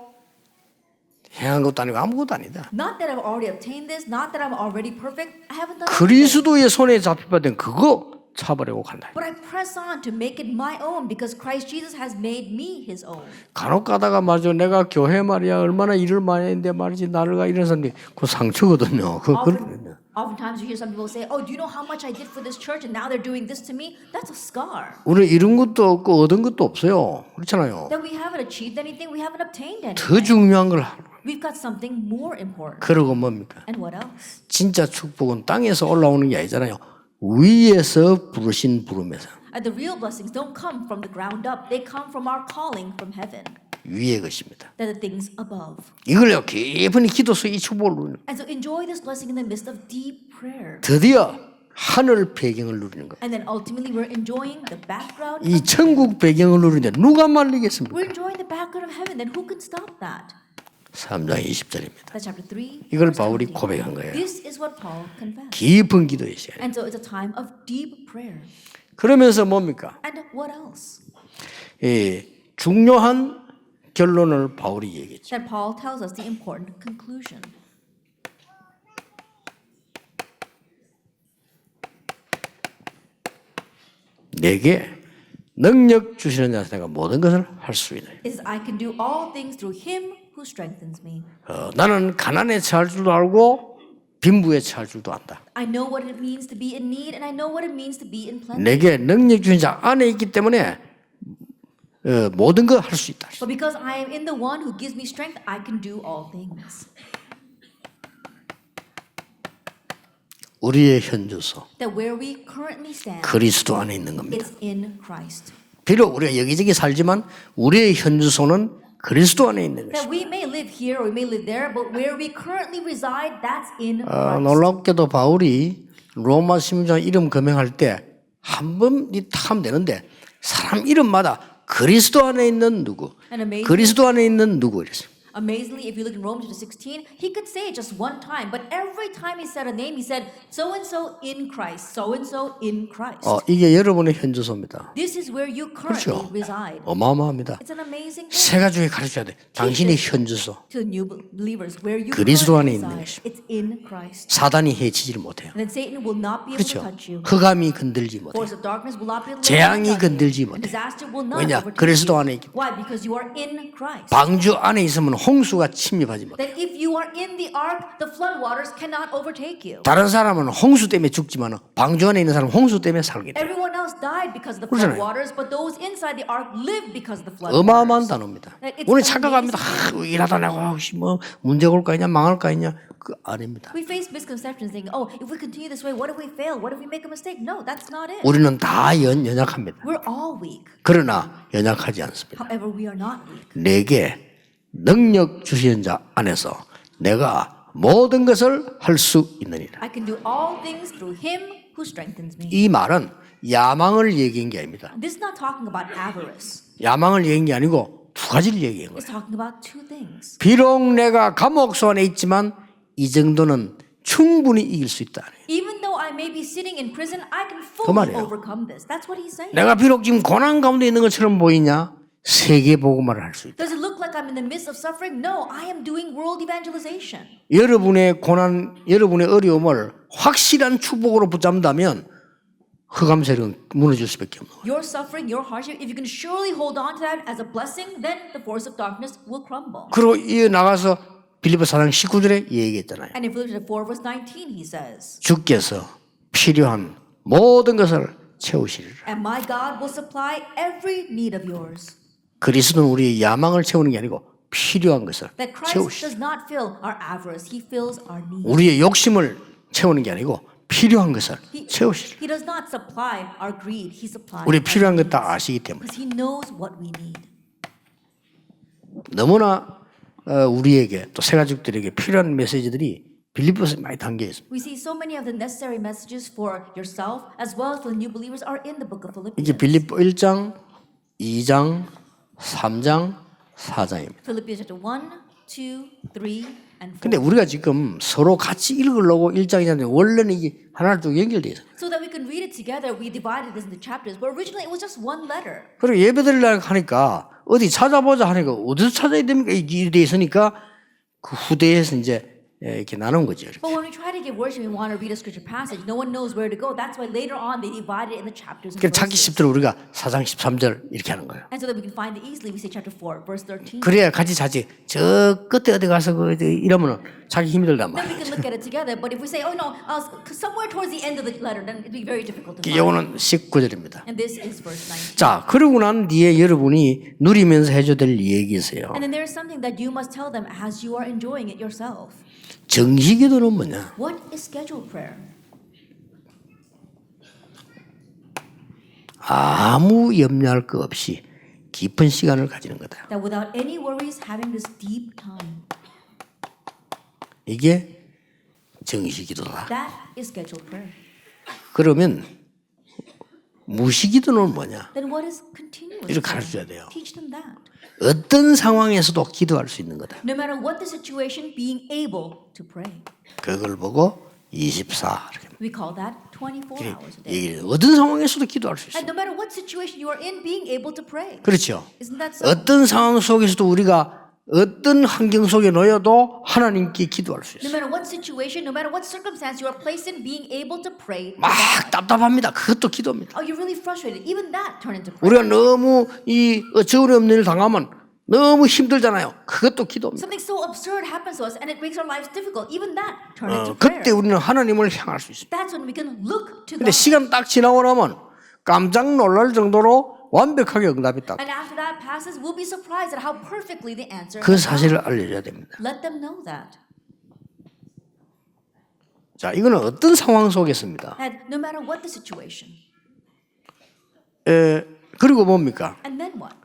행한 것도 아니고 아무것도 아니다. Not that I've already obtained this, not that I'm already perfect. I haven't done anything. 그리스도의 손에 잡힌 바 된 그거 잡으려고 간다. But I press on to make it my own because Christ Jesus has made me his own. 간혹 가다가 말이죠. 내가 교회 말이야 얼마나 일을 많이 했는데 말이지 나를 가 이런 사람이 그 상처거든요. Oftentimes you hear some people say, "Oh, do you know how much I did for this church, and now they're doing this to me?" That's a scar. 우리 이룬 것도 없고 얻은 것도 없어요. 그렇잖아요. That we haven't achieved anything, we haven't obtained 더 anything. 중요한 걸 하고. We've got something more important. 그러고 뭡니까? And what else? 진짜 축복은 땅에서 올라오는 게 아니잖아요. 위에서 부르신 부름에서. The real blessings don't come from the ground up; they come from our calling from heaven. 위의 것입니다. They're the things above. 이걸요 깊은 기도 속에 이 축복을 누리는 거예요. And so enjoy this blessing in the midst of deep prayer. 드디어 하늘 배경을 누리는 거예요. And then ultimately we're enjoying the background. 이 천국 배경을 누리는데 누가 말리겠습니까? We're enjoying the background of heaven. Then who can stop that? 3장 20절입니다. That's chapter 3. 이걸 verse 바울이 20. 고백한 거예요. This is what Paul confessed. 깊은 기도의 시간. And so it's a time of deep prayer. 그러면서 뭡니까? And what else? 중요한 결론을 바울이 얘기했죠. Then Paul tells us the important conclusion. 내게 능력 주시는 자에서 내가 모든 것을 할 수 있는. Is I can do all things through him who strengthens me. 나는 가난에 처할 줄도 알고 빈부에 처할 줄도 안다. I know what it means to be in need and I know what it means to be in plenty. 내게 능력 주신 자 안에 있기 때문에 모든 걸 할 수 있다. But because I am in the one who gives me strength, I can do all things. 우리의 현주소 That where we currently stand, 그리스도 안에 있는 겁니다. it's in Christ. 비록 우리가 여기저기 살지만 우리의 현주소는 그리스도 안에 있는 That 것입니다. we may live here or we may live there, but where we currently reside, that's in Christ. 놀랍게도 바울이 로마 시민장 이름 거명할 때 한 번이 탁 하면 되는데 사람 이름마다 그리스도 안에 있는 누구, And amazing. 그리스도 안에 있는 누구 이랬어요. Amazingly, if you look in Romans chapter 16, he could say it just one time, but every time he said a name, he said, so and so in Christ, so and so in Christ. 이게 여러분의 현주소입니다. This is where you currently 그렇죠. reside. 어마어마합니다. It's an amazing thing. 세 가지 가르쳐야 돼. 당신의 현주소. To the new believers, where you 그리스도 안에 currently 있는 reside, it's in Christ. 사단이 해치지를 못해요. And then Satan will not be able to 그렇죠. touch you. 흑암이 건들지 못해요. Force of darkness will not be able to 재앙이 touch you. 건들지 And 못해요. disaster will not 왜냐? overtake 그리스도 you. 안에 있기 Why? Because you are in Christ. 방주 안에 있으면 홍수가 침입하지 못해요. That if you are in the ark, the floodwaters cannot overtake you. 다른 사람은 홍수 때문에 죽지만 방주 안에 있는 사람은 홍수 때문에 살게 돼요. Everyone else died because of the 그렇잖아요. floodwaters, but those inside the ark lived because of the 어마어마한 floodwaters. 단어입니다. It's 우리 amazing. 착각합니다. 일하다 내가 뭐 문제가 올까 있냐 망할까 있냐 그 아닙니다. We face misconceptions thinking, oh, if we continue this way, what if we fail? What if we make a mistake? No, that's not it. 우리는 다 연약합니다. We're all weak. 그러나 연약하지 않습니다. However, we are not weak. 내게 능력 주시는 자 안에서 내가 모든 것을 할 수 있느니라. I can do all things through him who strengthens me. 이 말은 야망을 얘기한 게 아닙니다. This is not talking about avarice. 야망을 얘기한 게 아니고 두 가지를 얘기한 거예요. It's talking about two things. 비록 내가 감옥소 안에 있지만 이 정도는 충분히 이길 수 있다. Even though I may be sitting in prison, I can 그 fully 말이에요. overcome this. That's what he's saying. 내가 비록 지금 고난 가운데 있는 것처럼 보이냐? 세계 복음화를 할 수 있다. Does it look like I'm in the midst of suffering? No, I am doing world evangelization. 여러분의 고난, 여러분의 어려움을 확실한 축복으로 붙잡는다면 흑암 세력은 무너질 수밖에 없는 거예요. Your suffering, your hardship, if you can surely hold on to that as a blessing, then the force of darkness will crumble. 그리고 이 나가서 빌립보 4장 19절에 얘기했잖아요. And in Philippians 4 verse 19 he says, 주께서 필요한 모든 것을 채우시리라. and my God will supply every need of yours. 그리스도는 우리의 야망을 채우는 게 아니고 필요한 것을 That Christ 채우시리라. does not fill our avarice, he fills our need. 우리의 욕심을 채우는 게 아니고 필요한 것을 채우시리라. He does not supply our greed, he supplies 우리 our 필요한 것 needs. 다 아시기 때문에 Because he knows what we need. 너무나 우리에게 또 새가족들에게 필요한 메시지들이 빌립보서에 많이 담겨 있습니다. We see so many of the necessary messages for yourself as well as for the new believers are in the book of Philippians. 이게 빌립보 1장, 2장, 3장, 4장입니다. Philippians chapter 1, 2, 3, and 4. 근데 우리가 지금 서로 같이 읽으려고 1장, 2장인데 원래는 이게 하나를 쭉 연결돼 있어요. So that we can read it together, we divided this into chapters, but originally it was just one letter. 그리고 예배드리려고 하니까 어디 찾아보자 하니까 어디서 찾아야 됩니까? 이게 돼 있으니까 그 후대에서 이제 이렇게 나눈 거죠. 이렇게. But when we try to give worship, we want to read a scripture passage. No one knows where to go. That's why later on they divided it in the chapters and 그래서 찾기 verses. 쉽도록 우리가 4장 13절 이렇게 하는 거예요. And so that we can find it easily, we say chapter 4, verse 13. 그래야 같이 자지. 저 끝에 어디 가서 이러면은 자기 힘이 들단 Then we 말이에요. can look at it together. But if we say, oh no, somewhere towards the end of the letter, then it'd be very difficult to find. 이거는 19절입니다. And this is verse 19. 자, 그러고 난 뒤에 여러분이 누리면서 해줘야 될 얘기세요. And then there's something that you must tell them as you are enjoying it yourself. 정식기도는 뭐냐? What is scheduled prayer? 아무 염려할 거 없이 깊은 시간을 가지는 거다. That without any worries, having this deep time. 이게 정식기도다. That is scheduled prayer. 그러면 무시기도는 뭐냐? Then what is continuous? 이렇게 prayer? 가르쳐야 돼요. Teach them that. 어떤 상황에서도 기도할 수 있는 거다. No matter what the situation, being able to pray. 그걸 보고 24 이렇게. We call that 24 hours a day. 이게 어떤 상황에서도 기도할 수 있어요. And no matter what situation you are in, being able to pray. 그렇죠. Isn't that so? 어떤 상황 속에서도 우리가 어떤 환경 속에 놓여도 하나님께 기도할 수 No 있어요. matter what situation, no matter what circumstance you are placed in, being able to pray. to 막 God. 답답합니다. 그것도 기도입니다. Oh, you're really frustrated. Even that turn into prayer. 우리가 너무 이 어처구니 없는 일 당하면 너무 힘들잖아요. 그것도 기도입니다. Something so absurd happens to us and it makes our lives difficult. Even that turn into prayer. 그때 우리는 하나님을 향할 수 있습니다. That's when we can look to 근데 God. 시간 딱 지나고 나면 깜짝 놀랄 정도로 완벽하게 응답이 딱. And after that passes, we'll be surprised at how perfectly the answer 그 has come. 사실을 알려줘야 됩니다. Let them know that. 자, 이거는 어떤 상황 속에서입니다. And no matter what the situation. 그리고 뭡니까? And then what?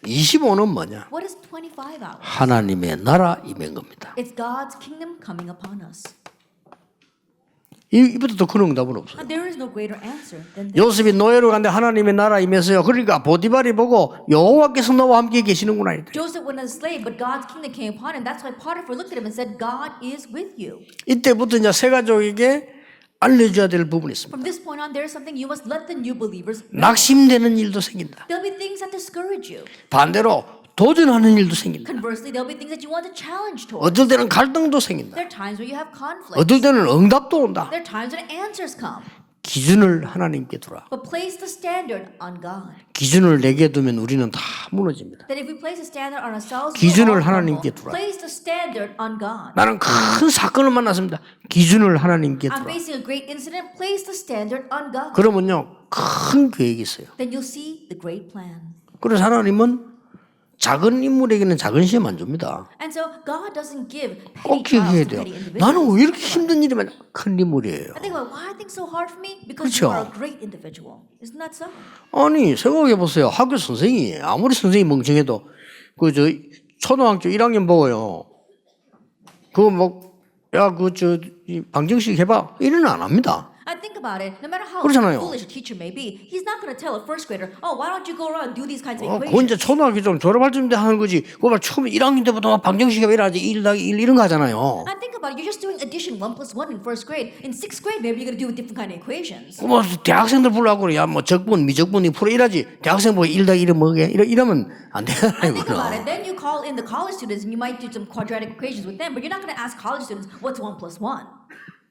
25는 뭐냐? What is 25 hours? 하나님의 나라 임한 겁니다. It's God's kingdom coming upon us. 이보다 더 큰 응답은 없어요. And there is no greater answer than this. 요셉이 노예로 갔는데 하나님의 나라 임했어요. 그러니까 보디발이 보고 여호와께서 너와 함께 계시는구나. 이래. Joseph went as a slave, but God's kingdom came upon him. That's why Potiphar looked at him and said, God is with you. 이때부터 이제 새 가족에게 알려줘야 될 부분이 있습니다. From this point on, there is something you must let the new believers know. 낙심되는 일도 생긴다. There'll be things that discourage you. 반대로 도전하는 일도 생긴다. Conversely, there'll be things that you want to challenge towards. 어떨 때는 갈등도 생긴다. There are times where you have conflict. 어떨 때는 응답도 온다. There are times when answers come. 기준을 하나님께 두라. But place the standard on God. 기준을 내게 두면 우리는 다 무너집니다. That if we place a standard on ourselves, 기준을 we're all 하나님께 humble. 두라. Place the standard on God. 나는 큰 사건을 만났습니다. 기준을 하나님께 I'm 두라. facing a great incident. Place the standard on God. 그러면요 큰 계획이 있어요. Then you'll see the great plan. 그래서 하나님은 작은 인물에게는 작은 시험 안 줍니다. And so God doesn't give 꼭 petty 기억해야 trials to 돼요. petty individuals. 나는 왜 이렇게 힘든 일이 많아? 큰 인물이에요. I think about why are things so hard for me? Because 그렇죠. you are a great individual. Isn't that so? 아니 생각해 보세요. 학교 선생이 아무리 선생이 멍청해도 그 저 초등학교 1학년 보고요. 그거 뭐야그저 방정식 해봐 이래는 안 합니다. I think about it. No matter how 그렇잖아요. foolish a teacher may be, he's not going to tell a first grader, "Oh, why don't you go around and do these kinds of 그거 이제 equations?" 초등학교 좀 졸업할 쯤 돼 하는 거지. 그거 처음 1학년 때부터 막 방정식 해봐 이러지 1 더하기 1 이런 거 하잖아요. I think about it. You're just doing addition 1 plus 1 in first grade. In sixth grade, maybe you're going to do a different kind of equations. 뭐 대학생들 불러갖고 그래. 야뭐 적분 미적분이 풀어 이러지. 대학생 보고 1 더하기 1은 뭐게 이러면 안 되잖아요. Think about 그거는. it. Then you call in the college students and you might do some quadratic equations with them, but you're not going to ask college students what's 1 plus 1.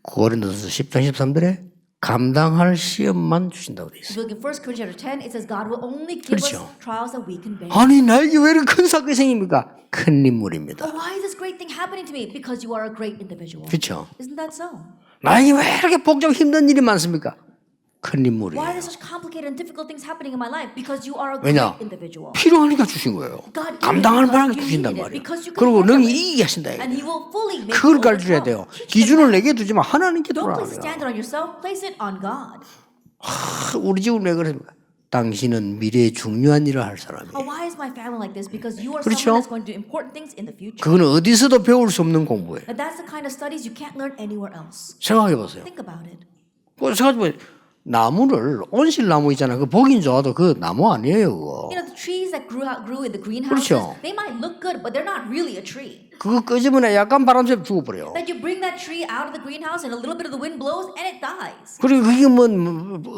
고린도서 10장 13절에 감당할 시험만 주신다고 돼 If 있어요. you look in 1 Corinthians chapter 10, it says God will only give us 그렇죠. trials that we can bear. 아니 나에게 왜 이렇게 큰 사건이 생깁니까? 큰 인물입니다. But why is this great thing happening to me? Because you are a great individual. 그렇죠. Isn't that so? 나에게 왜 이렇게 복잡 힘든 일이 많습니까? 큰 Why 인물이에요. are there such complicated and difficult things happening in my life? Because you are a great 왜냐? individual. 필요하니까 주신 거예요. God gave 감당할 it 만하게 because you 주신단 needed it, 말이에요. because you can 그리고 handle 능히 it. 이기게 하신다. And He will fully make 그걸 you 가르쳐야 overcome. 돼요. Teach them 기준을 that. 내게 두지만 하나님께 Don't 두라. place a standard on yourself. Place it on God. 우리 집은 왜 그럽니까? 당신은 미래에 중요한 일을 할 사람이에요. Oh, why is my family like this? Because you are 그렇죠? someone that's going to do important things in the future. 그거는 어디서도 배울 수 없는 공부예요. And that's the kind of studies you can't learn anywhere else. 생각해 보세요. Think about it. 생각해 보세요. 나무를 온실나무 있잖아요. 그 보긴 좋아도 그 나무 아니에요. 그거. You know, the trees that grew in the greenhouses, 그렇죠. they might look good, but they're not really a tree. 그거 끄집으면 약간 바람 쐬면 죽어버려요. That you bring that tree out of the greenhouse and a little bit of the wind blows and it dies. 그리고 그게 뭐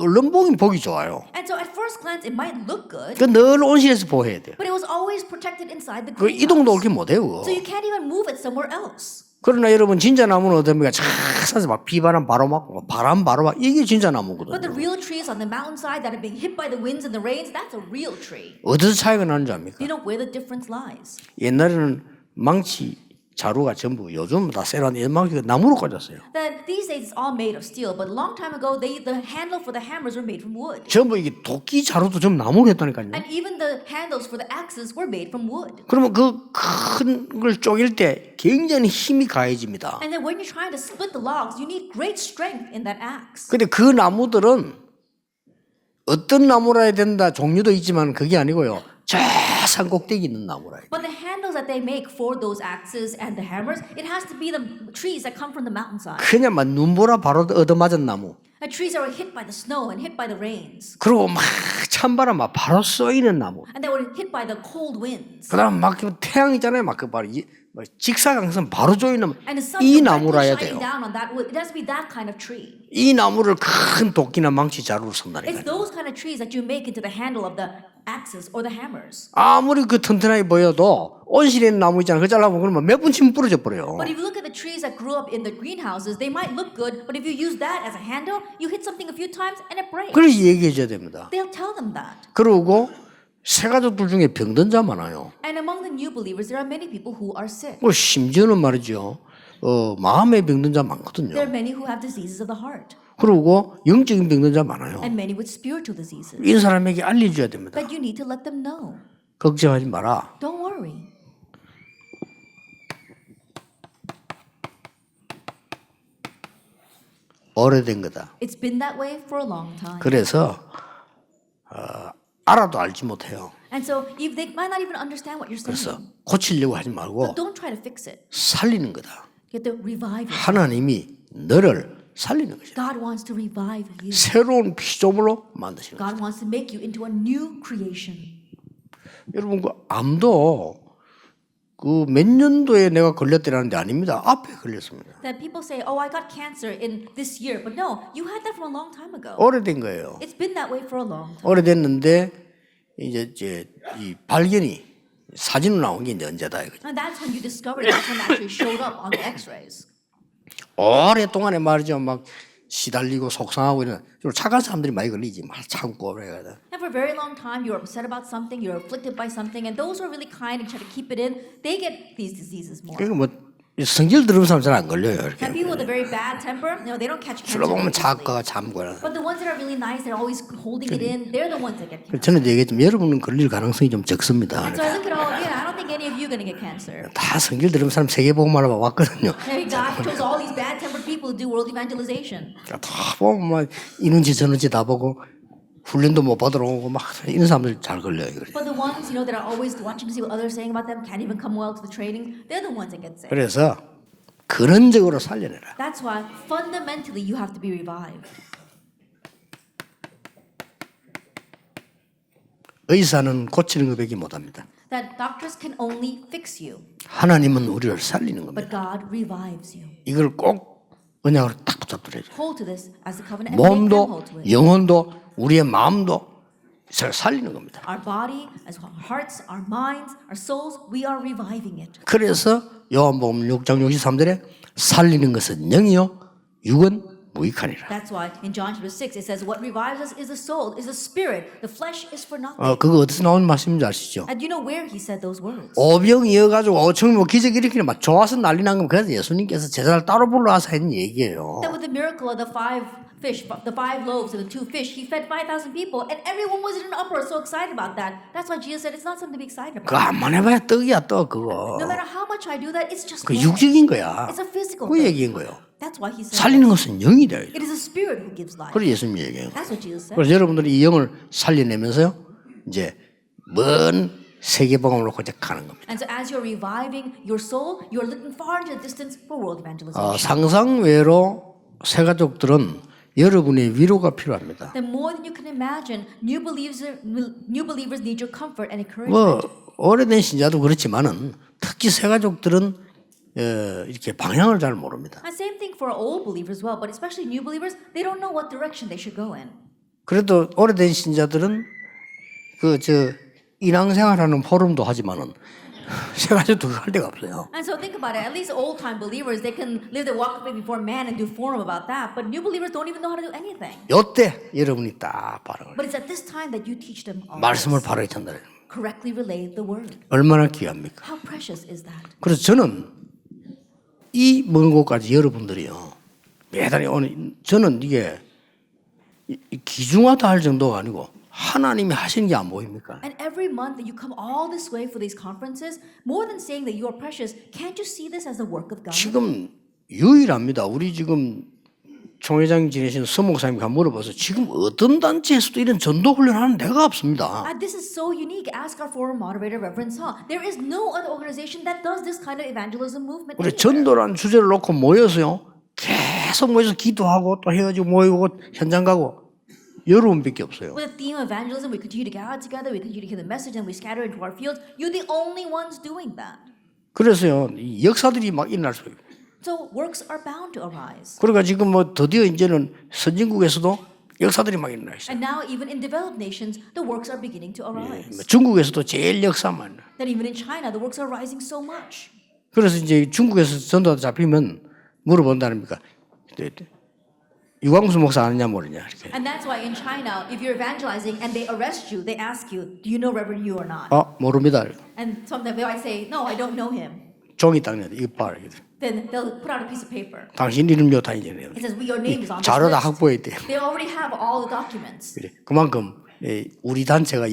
얼른 보긴 보기 좋아요. And so at first glance, it might look good, 그 늘 온실에서 보호해야 돼요. but it was always protected inside the 그 이동도 greenhouse. 그렇게 못해요. 그거. So you can't even move it somewhere else. 그러나 여러분 진짜 나무는 어떻습니까? 차 사서 막 비바람 바로 맞고 바람 바로 막 이게 진짜 But the 나무거든요. real trees on the mountainside that are being hit by the winds and the rains, that's a real tree. 어디서 차이가 나는 줄 압니까? You know where the difference lies. 옛날에는 망치 자루가 전부 요즘 다 세라는 망치가 나무로 꽂았어요. That these days it's all made of steel, but a long time ago, the handle for the hammers were made from wood. 전부 이게 도끼 자루도 전부 나무로 했다니까요. And even the handles for the axes were made from wood. 그러면 그 큰 걸 쪼갤 때 굉장히 힘이 가해집니다. And then when you're trying to split the logs, you need great strength in that axe. 근데 그 나무들은 어떤 나무라 해야 된다 종류도 있지만 그게 아니고요. 저 산 꼭대기 있는 나무라 해요. But the handles that they make for those axes and the hammers, it has to be the trees that come from the mountainside. 그냥 막 눈보라 바로 얻어맞은 나무. And trees are hit by the snow and hit by the rains. 그리고 막 찬바람 막 바로 쏘이는 나무. And they were hit by the cold winds. 그다음 막 태양 있잖아요. 막 그 바로 직사광선 바로 조이는 And the sun 이 directly 나무라야 shining 돼요. down on that wood. It has to be that kind of tree. 이 나무를 큰 도끼나 망치 자루로 It's 쓴다니까요. those kind of trees that you make into the handle of the axes or the hammers. 아무리 그 튼튼하게 보여도 온실에 있는 나무 있잖아요. 그거 잘라보면 그러면 몇 분 치면 부러져 버려요. But if you look at the trees that grew up in the greenhouses, they might look good, but if you use that as a handle, you hit something a few times and it breaks. 그래서 얘기해 줘야 됩니다. They'll tell them that. 그러고 새가족들 중에 병든 자 많아요. And among the new believers, there are many people who are sick. 심지어는 말이죠. 마음에 병든 자 많거든요. There are many who have diseases of the heart, 그리고 영적인 병든 자 많아요. and many with spiritual diseases 이 사람에게 알려줘야 됩니다. that you need to let them know. 걱정하지 마라. Don't worry. 오래된 거다. It's been that way for a long time. 그래서 알아도 알지 못해요. And so if they might not even understand what you're 그래서 saying. 고치려고 하지 So 말고 don't try to fix it. 살리는 거다. You have to revive it. 하나님이 너를 살리는 것이다. God wants to revive you. 새로운 피조물로 만드시는 거다. God wants to make you into a new creation. 여러분 그 암도 그 몇 년도에 내가 걸렸다는데 아닙니다. 앞에 걸렸습니다. That people say, "Oh, I got cancer in this year," but no, you had that from a long time ago. 오래된 거예요. It's been that way for a long time. 오래됐는데 이제 이 발견이 사진으로 나온 게 이제 언제다 이거죠. And that's when you discovered it. That's when it actually showed up on the X-rays. 오랫동안에 말이죠. 막 시달리고 속상하고 이런 좀 착한 사람들이 많이 걸리지. 막 참고 그래가지고. And for a very long time, you're upset about something, you're afflicted by something, and those who are really kind and try to keep it in, they get these diseases more. 그러니까 뭐 성질 들은 사람 잘 안 걸려요. And 이렇게. people with a very bad temper, they don't catch cancer. 술로 보면 easily. 작가가 참고. But the ones that are really nice, they're always holding it in, they're the ones that get cancer. 저는 얘기했지만 여러분은 걸릴 가능성이 좀 적습니다. So I look at all of you, and I don't think any of you are going to get cancer. 다 성질 들은 사람 세계복음하러 왔거든요. Hey, God chose all these bad-tempered people to do world evangelization. 다 보면 막 이는지 저는지 다 보고 훈련도 못 받으러 오고 막 이런 사람들 잘 걸려요. But the ones, that are always watching to see what others are saying about them, can't even come well to the training, they're the ones that get sick. 그래서 근원적으로 살려내라. That's why fundamentally you have to be revived. 의사는 고치는 것밖에 못합니다. That doctors can only fix you, 하나님은 우리를 살리는 겁니다. but God revives you. 이걸 꼭 언약으로 딱 붙잡더라야 돼요. Hold to this as the covenant and make them 몸도 hold to it. 영혼도 우리의 마음도 살리는 겁니다. Our body, as our hearts, our minds, our souls, we are reviving it. 그래서 요한복음 6장 63절에 살리는 것은 영이요 육은 무익하니라. That's why in John chapter 6 it says, what revives us is the soul, is the spirit. The flesh is for nothing. 그거 어디서 나오는 말씀인지 아시죠? And do you know where he said those words? 오병 이어가지고 5천 뭐 기적 일으키는 막 좋아서 난리 난 건 그래서 예수님께서 제자를 따로 불러와서 했는 얘기예요. That with the miracle of the five loaves and the 2 fish, he fed 5,000 people, and everyone was in an uproar, so excited about that. That's why Jesus said it's not something to be excited 그거 about. 안만 해봐야 떡이야 떡 그거. No matter how much I do that, it's just 그 bread. 육적인 거야. It's a physical 그 thing. 얘기인 거예요. That's why he said 살리는 this. 것은 영이다. It is a spirit who gives life. 그래 예수님이 얘기해요. That's what Jesus said. 그래서 여러분들이 이 영을 살려내면서요, 이제 먼 세계복음으로 고백하는 겁니다. And so as you're reviving your soul, you're looking far into the distance for world evangelization. 상상외로 새 가족들은 여러분의 위로가 필요합니다. Then more than you can imagine, new believers need your comfort and encouragement. 뭐 오래된 신자도 그렇지만은 특히 새 가족들은 이렇게 방향을 잘 모릅니다. And same thing for old believers as well, but especially new believers, they don't know what direction they should go in. 그래도 오래된 신자들은 인왕생활하는 포럼도 하지만은 새 가족도 할 데가 없어요. And so think about it. At least old-time believers, they can live their walk before man and do forum about that. But new believers don't even know how to do anything. 요때 여러분이 딱 바로 But it's at this time that you teach them all 말씀을 this. 바로 전달해요. Correctly relay the word. 얼마나 귀합니까? How precious is that? 그래서 저는 이 먼 곳까지 여러분들이요 매달이 오늘 저는 이게 기중하다 할 정도가 아니고 하나님이 하시는 게 안 보입니까? And every month that you come all this way for these conferences, more than saying that you are precious, can't you see this as the work of God? 지금 유일합니다. 우리 지금 총회장 지내신 서목사님께 한번 물어봐서 지금 어떤 단체에서도 이런 전도 훈련하는 데가 없습니다. And this is so unique. Ask our forum moderator, Reverend Saw. There is no other organization that does this kind of evangelism movement. 우리 anywhere. 전도란 주제를 놓고 모여서요 계속 계속 모여서 기도하고 또 헤어지고 모이고 현장 가고 여러분밖에 없어요. With the theme of evangelism, we continue to gather together, we continue to hear the message, and we scatter into our fields. You're the only ones doing that. 그래서요 이 역사들이 막 일어날 수 있어요. So works are bound to arise. 그러니까 지금 뭐 드디어 이제는 선진국에서도 역사들이 막 일어나 있어요. And now, even in developed nations, the works are beginning to arise. 중국에서도 제일 역사만. That even in China, the works are rising so much. 그래서 이제 중국에서 전도가 잡히면 물어본다니까 유광수 목사 아느냐 모르냐 이렇게. And that's why in China, if you're evangelizing and they arrest you, they ask you, do you know Reverend Yu or not? 모릅니다. And sometimes they might say, no, I don't know him. 종이 딱 내야 돼. 이거 봐. 이렇게. Then they'll put out a piece of paper. 당신 이름요 다 이제 내요. It says, your name is on this 자료 다 list. 확보해야 돼요. They already have all the documents. 그래. 그만큼 우리 단체가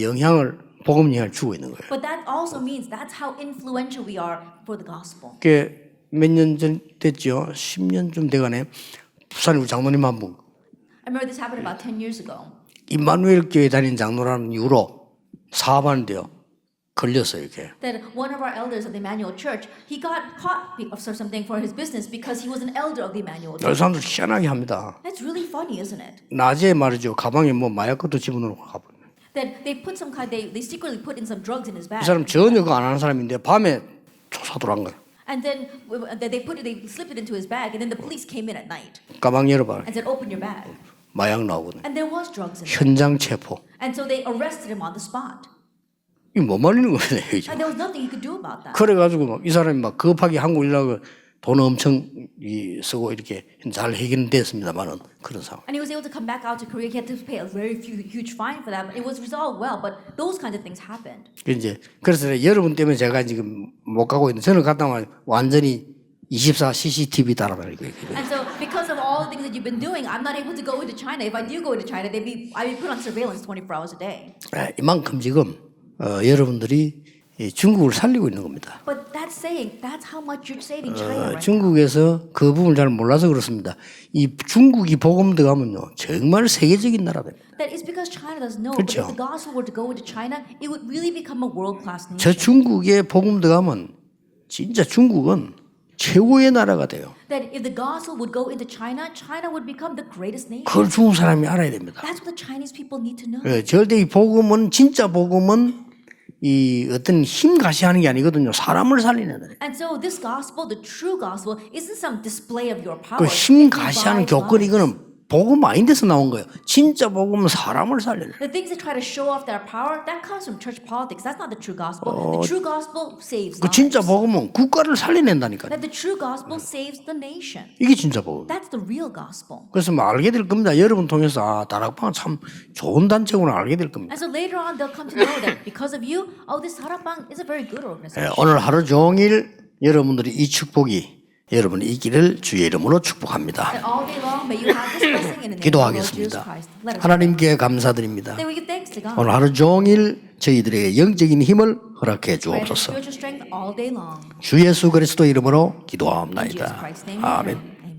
복음 영향을 주고 있는 거예요. But that also means that's how influential we are for the gospel. 그게 몇 년 전 됐죠. 10년쯤 돼가네. 부산에 우리 장로님 한 분. I remember this happened about 10 years ago. 임마누엘 교회 다닌 장로라는 이유로 사업하는데요. 걸렸어요, 이렇게. That one of our elders of the Emmanuel Church, he got caught of something for his business because he was an elder of the Emmanuel 열 Church. 사람들 희한하게 합니다. That's really funny, isn't it? 낮에 말이죠. 가방에 뭐 마약 것도 집어넣고 가버려요. That they put some kind, they secretly put in some drugs in his 이 bag. 사람 전혀 그거 안 하는 사람인데 밤에 조사 들어간 거예요. And then they slipped it into his bag, and then the police came in at night 가방 열어봐. and said, "Open your bag." 마약 나오거든. And there was drugs in it. 현장 체포. And so they arrested him on the spot. 이거 못 말리는 거예요, 이제. And there was nothing he could do about that. 그래가지고 막 이 사람이 막 급하게 한국 일하고 돈 엄청 쓰고 이렇게 잘 해결됐습니다만은 그런 상황. And he was able to come back out to Korea. He had to pay a very huge fine for that, but it was resolved well. But those kinds of things happened. 그래서 여러분 때문에 제가 지금 못 가고 있는데 저는 갔다 오면 완전히 24 CCTV 따라다니고 있거든요. And so, because of all the things that you've been doing, I'm not able to go into China. If I do go into China, I'd be put on surveillance 24 hours a day. 이만큼 지금 여러분들이 중국을 살리고 있는 겁니다. But that's saying that's how much you're saving China right now. 중국에서 그 부분을 잘 몰라서 그렇습니다. 이 중국이 복음 들어가면요 정말 세계적인 나라 됩니다. That is because China doesn't know. But 그렇죠. if the gospel were to go into China, it would really become a world-class nation. 저 중국에 복음 들어가면 진짜 중국은 최고의 나라가 돼요. That if the gospel would go into China, China would become the greatest nation. 그걸 중국 사람이 알아야 됩니다. That's what the Chinese people need to know. 절대 이 복음은 진짜 복음은 이 어떤 힘 가시하는 게 아니거든요. 사람을 살리는 거예요. And so this gospel, the true gospel, isn't some display of your power. 그 힘 It 가시하는 revives 교권 lives. 이거는 복음 아닌 데서 나온 거예요. 진짜 복음은 사람을 살려요. The things that try to show off their power, that comes from church politics. That's not the true gospel. The true gospel saves 그 진짜 lives. 복음은 국가를 살려낸다니까요. That the true gospel saves the nation. 이게 진짜 복음. That's the real gospel. 그래서 뭐 알게 될 겁니다. 여러분 통해서 다락방은 참 좋은 단체구나 알게 될 겁니다. And so later on, they'll come to know that because of you, this Sarabang is a very good organization. 오늘 하루 종일 여러분들이 이 축복이 여러분이 있기를 주의 이름으로 축복합니다. And all day long, may you have this blessing in the name of the Lord Jesus 기도하겠습니다. Christ. Let us 하나님께 감사드립니다. Then we give thanks to God. 오늘 하루 종일 저희들에게 영적인 힘을 허락해 Pray for 주옵소서. spiritual strength all day long. 주 예수 그리스도 이름으로 In Jesus 기도하옵나이다. Christ's name, 아멘. amen.